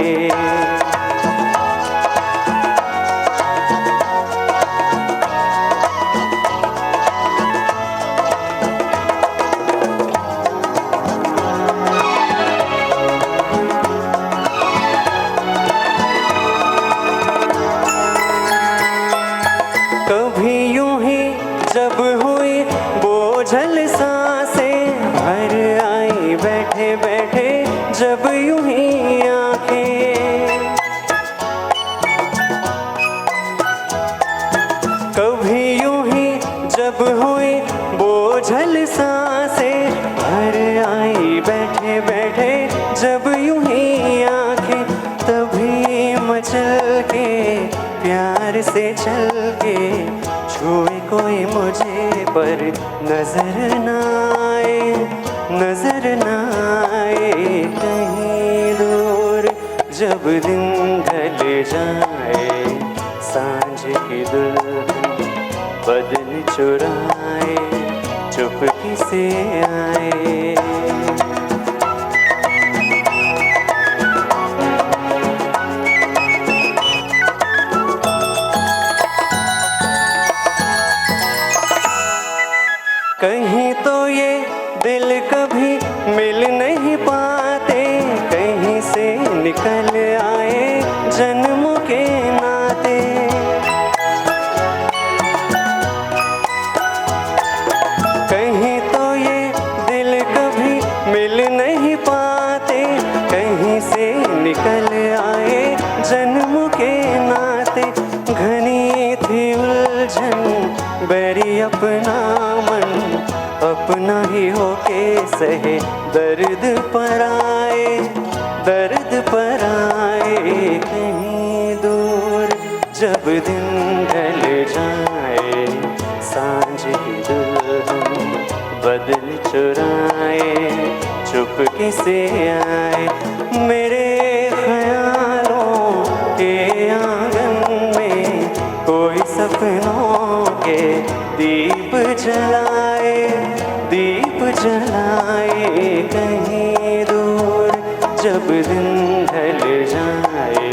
S4: कभी यूं ही जब हुई बोझल सांसें, भर आई बैठे बैठे जब यूं ही आंखें। कभी यूं ही जब हुई बोझल सांसें, भर आई बैठे बैठे जब यूं ही आंखें। तभी मचल के प्यार से चल के छुए कोई मुझे पर नजर न आए, नजर न आए। कहीं दूर जब दिन ढल जाए, सांझ की दुल्हन बदन चुराए चुपके से आए। कहीं तो ये दिल कभी मिल नहीं पाते, कहीं से निकल आए जन्मों के नाते। कहीं तो ये दिल कभी मिल नहीं पाते, कहीं से निकल आए जन्मों के नाते। घनी थी उलझन बैरी अपना मन, अपना ही होके सहे दर्द पर आए, दर्द पर आए। कहीं दूर जब दिन ढल जाए, सांझ की दुल्हन बदन चुराए चुपके से आए। मेरे ख्यालों के आंगन में कोई सपनों के दीप जलाए, दीप जलाए। कहीं दूर जब दिन ढल जाए,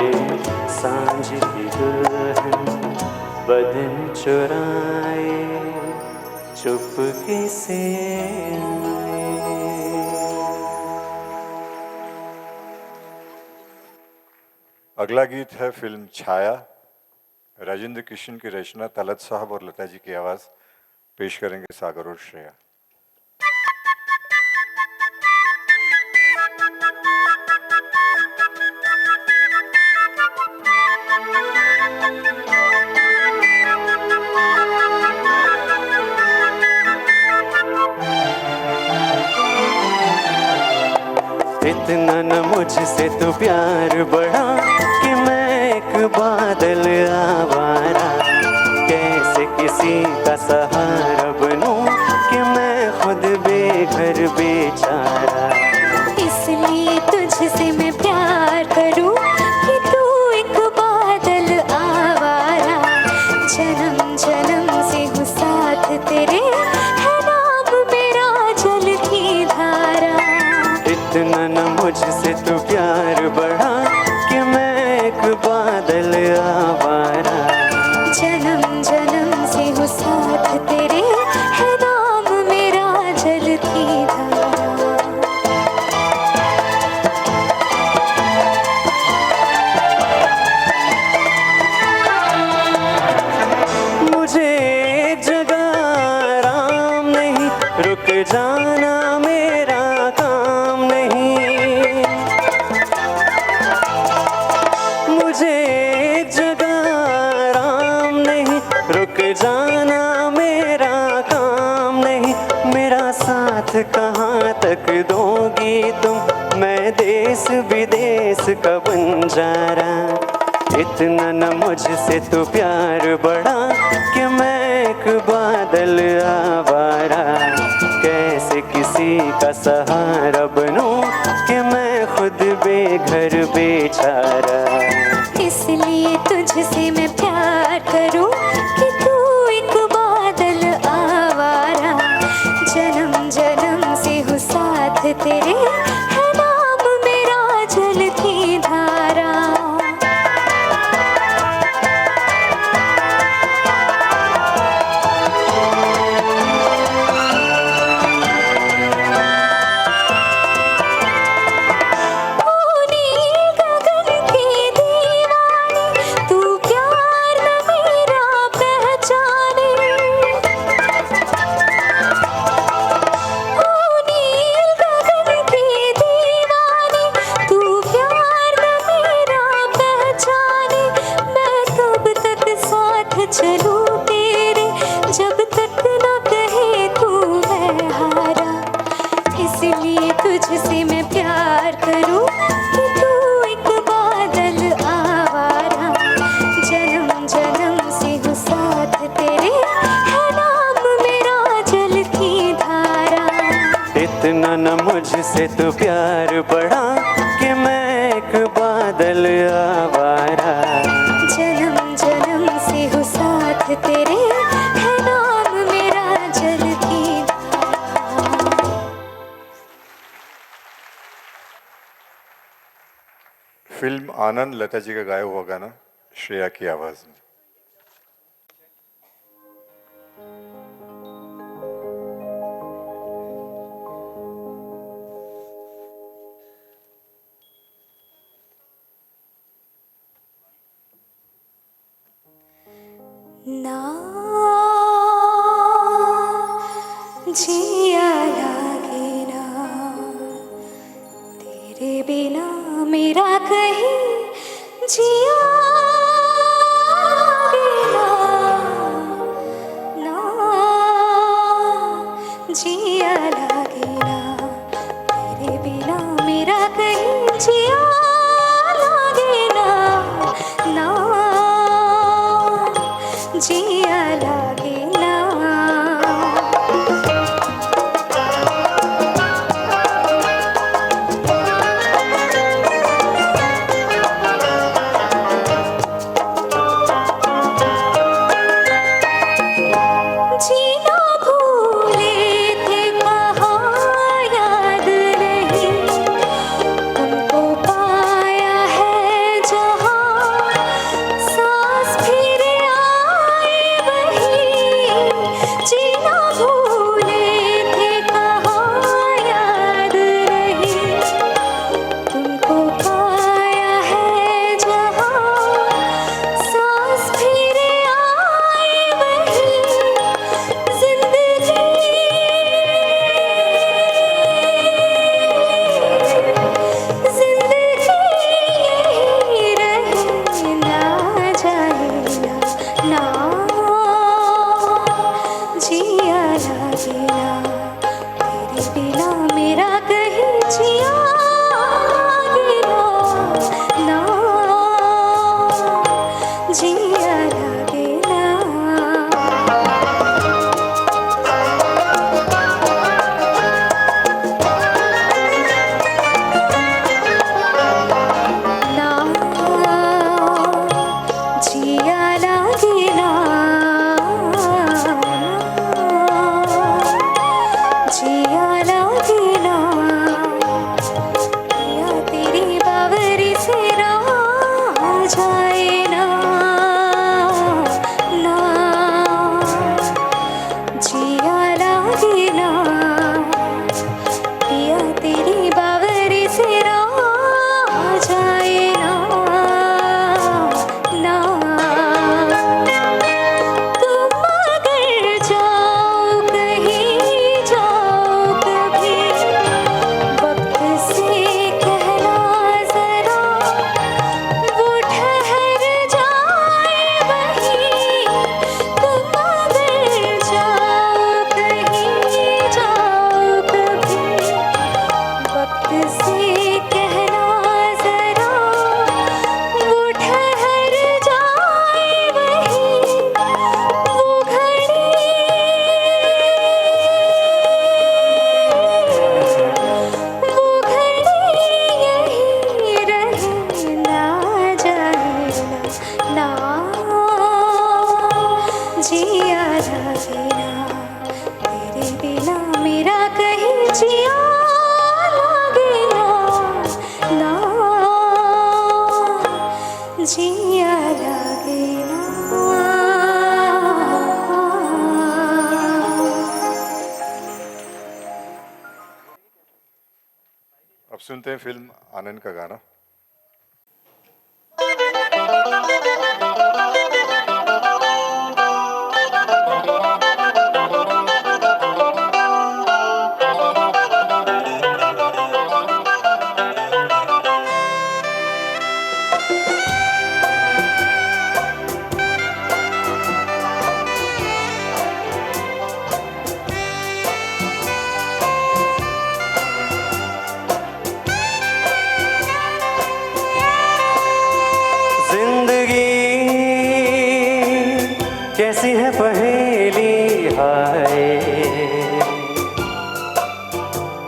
S4: सांझ की दुल्हन बदन चुराए चुपके से आए।
S1: अगला गीत है फिल्म छाया। राजेंद्र कृष्ण की रचना, तलत साहब और लता जी की आवाज़। पेश करेंगे सागर और श्रेया।
S4: इतना न मुझसे तो प्यार बढ़ा कि मैं एक बादल आवारा। कैसे किसी का सहारा बनूं कि मैं खुद बेघर बेचारा।
S3: इसलिए तुझसे मैं प्यार करूं कि तू एक
S4: बढ़ा कि मैं एक बादल आवारा।
S3: जन्म जन्म से हो साथ तेरे, है नाम मेरा जल की धारा।
S4: मुझे एक जगह आराम नहीं, रुक जाना मेरा काम नहीं। मुझे एक जगह आराम नहीं, रुक जाना मेरा काम नहीं। मेरा साथ कहाँ तक दोगी तुम, मैं देश विदेश का बंजारा। इतना न मुझसे तो प्यार बढ़ा कि मैं एक बादल आवारा। कैसे किसी का सहारा बनूं कि मैं खुद बेघर बेचारा।
S3: इसलिए तुझसे मैं प्यार करूं कि तू एक बादल आवारा। जन्म जन्म से हो साथ तेरे, है नाम मेरा जल की धारा। चलूं तेरे जब तक न कहे तू है हारा। इसलिए तुझसे मैं प्यार करूं कि तू एक बादल आवारा। जन्म जन्म से हो साथ तेरे, है नाम मेरा जल की धारा।
S4: इतना न मुझसे तो प्यार बढ़ा कि मैं एक बादल आवारा।
S3: जन्म जन्म से हो साथ तेरे, है नाम मेरा जल की धारा।
S1: फिल्म आनंद, लता जी का गाया हुआ गाना श्रेया की आवाज में।
S3: ना जिया लागे ना तेरे बिना मेरा कहीं जिया लागे ना जिया लागे ना तेरे बिना मेरा कहीं जिया लागे ना जिया लागे ना। जिया लागे ना।
S1: अब सुनते हैं फिल्म आनंद का गाना।
S4: कैसी है पहेली हाय,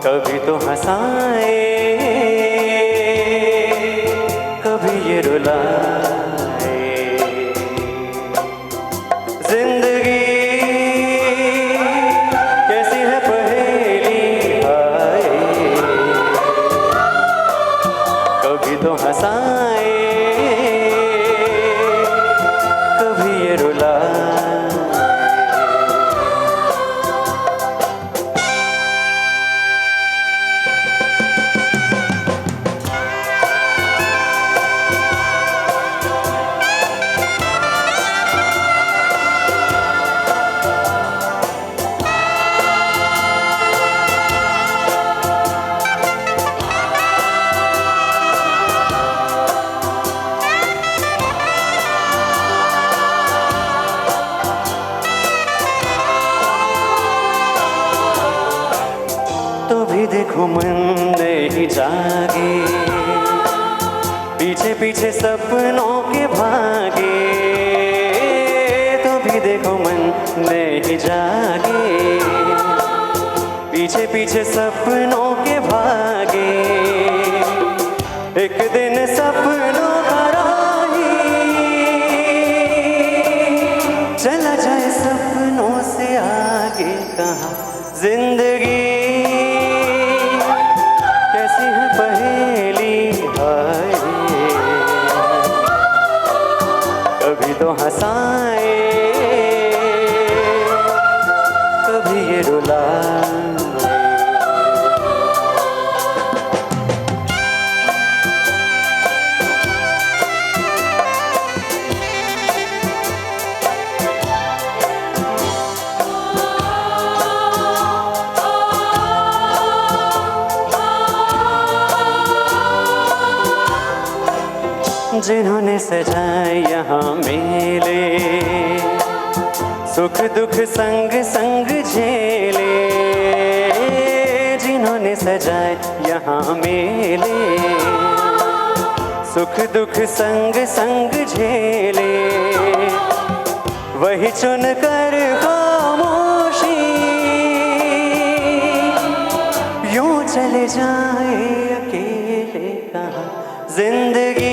S4: कभी तो हंसाए कभी ये रुलाए। जिंदगी कैसी है पहेली हाय, कभी तो हंसाए कभी ये रुलाए। तो भी देखो मन नहीं जागे, पीछे पीछे सपनों के भागे। तो भी देखो मन नहीं जागे, पीछे पीछे सपनों के भागे। एक दिन सपनों का राही चला जाए सपनों से आगे कहाँ। जिंदगी कैसी है पहेली हाय, कभी तो हंसाए कभी ये रुलाए। जिन्होंने सजाए यहाँ मेले, सुख दुख संग संग झेले। जिन्होंने सजाए यहाँ मेले, सुख दुख संग संग झेले। वही चुन कर खामोशी यूं चले जाए अकेले कहाँ। जिंदगी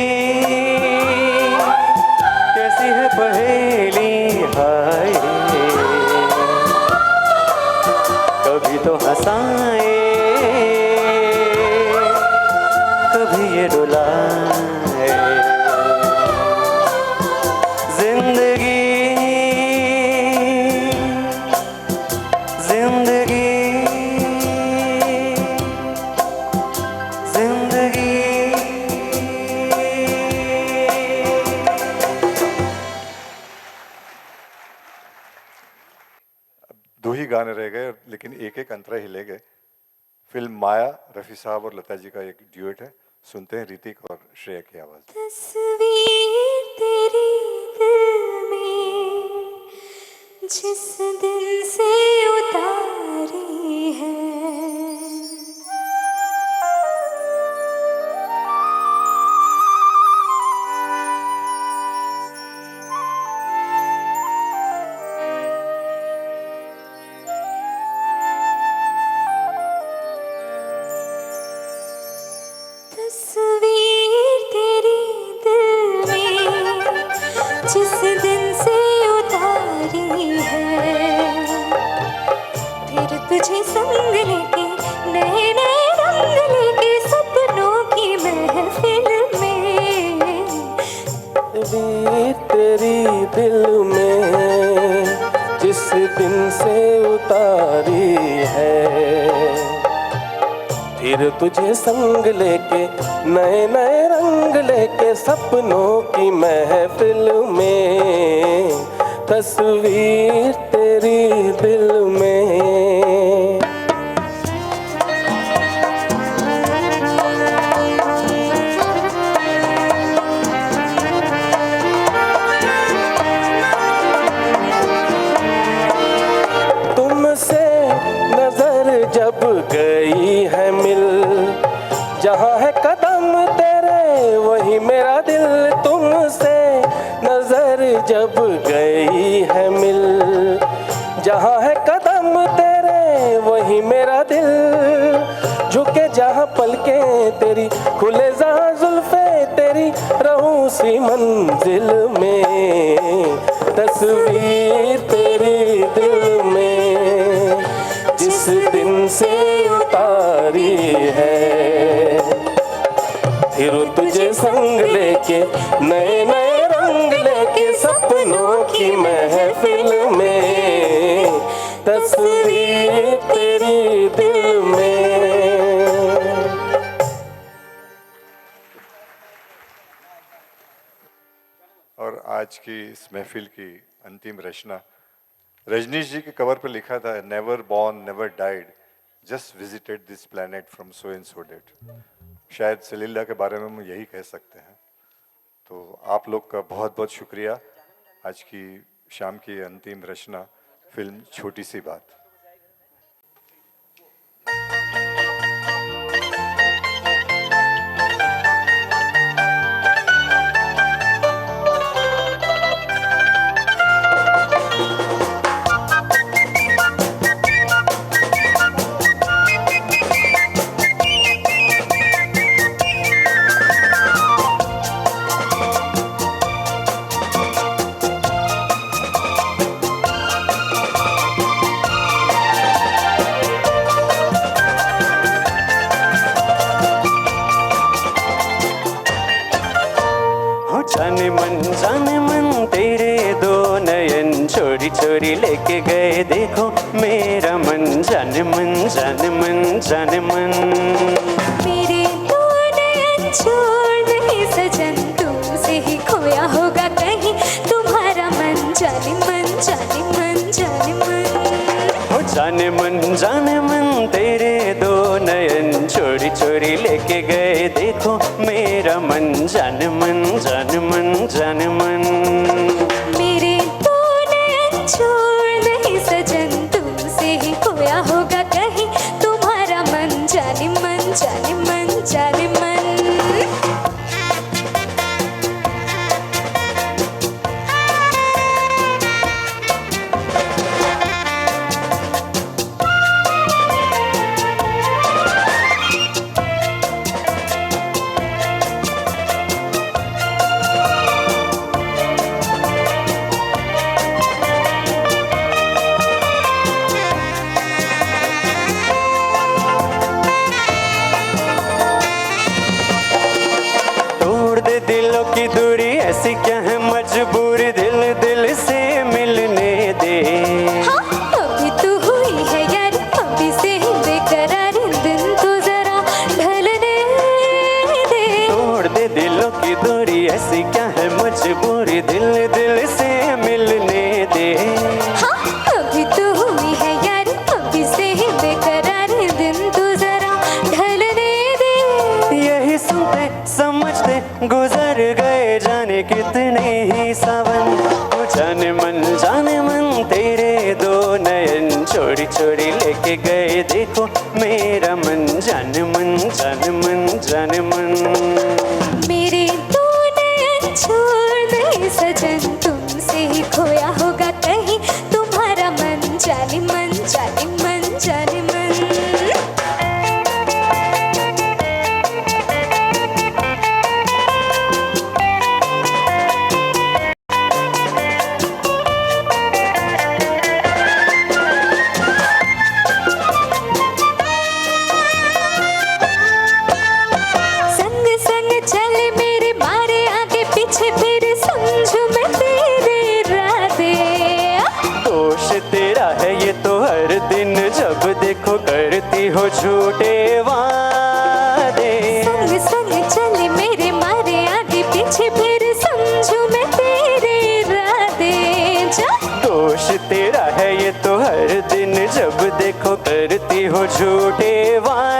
S4: कैसी है पहेली हाय, कभी तो हंसाए कभी ये रुलाए। जिंदगी जिंदगी जिंदगी।
S1: दो ही गाने रह गए लेकिन एक एक अंतरा ही ले गए। फिल्म माया, रफ़ी साहब और लता जी का एक ड्यूएट है। सुनते हैं ऋतिक और श्रेया की आवाज।
S3: तस्वीर तेरी दिल में जिस दिन से उतारी है, तस्वीर तेरी दिल में जिस दिन से उतारी है, फिर तुझे संग
S2: दिल में जिस दिन से उतारी है। फिर तुझे संग लेके नए नए रंग लेके सपनों की महफिल में, तस्वीर तेरी दिल में। तुमसे नजर जब गई है मिल, जहाँ है कदम तेरे वही मेरा दिल। तुमसे नजर जब गई है मिल, जहाँ है कदम तेरे वही मेरा दिल। झुके जहाँ पलके तेरी, खुले जहाँ जुल्फे तेरी, रहूं सी मंजिल में, तस्वीर तेरी दिल में जिस दिन से उतारी है। फिर तुझे संग लेके नए नए रंग लेके सपनों की महफिल में, तस्वीर तेरी दिल में।
S1: और आज की इस महफिल की अंतिम रचना रजनीश जी के कवर पर लिखा था, never born never died, just visited this planet from so and so date. शायद सलीला के बारे में हम यही कह सकते हैं। तो आप लोग का बहुत बहुत शुक्रिया। आज की शाम की अंतिम रचना फिल्म छोटी सी बात।
S4: जाने मन तेरे दो नयन चोरी चोरी लेके गए देखो मेरा मन। जाने मन जाने मन जाने मन।
S3: मेरे दो नयन छोड़ नहीं सजन, तुमसे ही खोया होगा कहीं तुम्हारा मन। जाने मन जाने मन जाने मन।
S4: ओ जाने मन तेरे दो नयन चोरी चोरी लेके गए देखो मेरा मन। जाने मन जाने मन जाने मन।
S3: मेरे दो नयन छोड़ नहीं सजन, तुमसे ही खोया होगा कहीं तुम्हारा मन। जाने मन जाने मन जाने मन।
S4: की दूरी ऐसी क्या है मजबूरी, दिल दिल से मिलने दे।
S3: हाँ, अभी तो हुई है यार, अभी से ही बेकरार, दिन तो जरा ढलने दे।
S4: तोड़ दे दिलों की दूरी ऐसी क्या है मजबूरी, दिल दिल से मिलने दे।
S3: हाँ, अभी तो हुई है यार, अभी से ही बेकरार, दिन तो जरा ढलने दे।
S4: यही सुनते समझते गुजर गए जाने कितने ही सावन। जाने मन तेरे दो नयन चोरी चोरी लेके गए देखो मेरा मन। जाने मन जाने मन जाने मन।
S3: मेरे दो नयन छोड़ नहीं सजन, तुमसे ही खोया होगा कहीं तुम्हारा मन। जाने मन जाने मन जाने मन। संग संग
S4: हो झूठे वादे।
S3: संग संग चले मेरे मारे आगे पीछे फिर समझू मैं तेरे इरादे। जा
S4: दोष तेरा है ये तो हर दिन जब देखो करती हो झूठे वादे।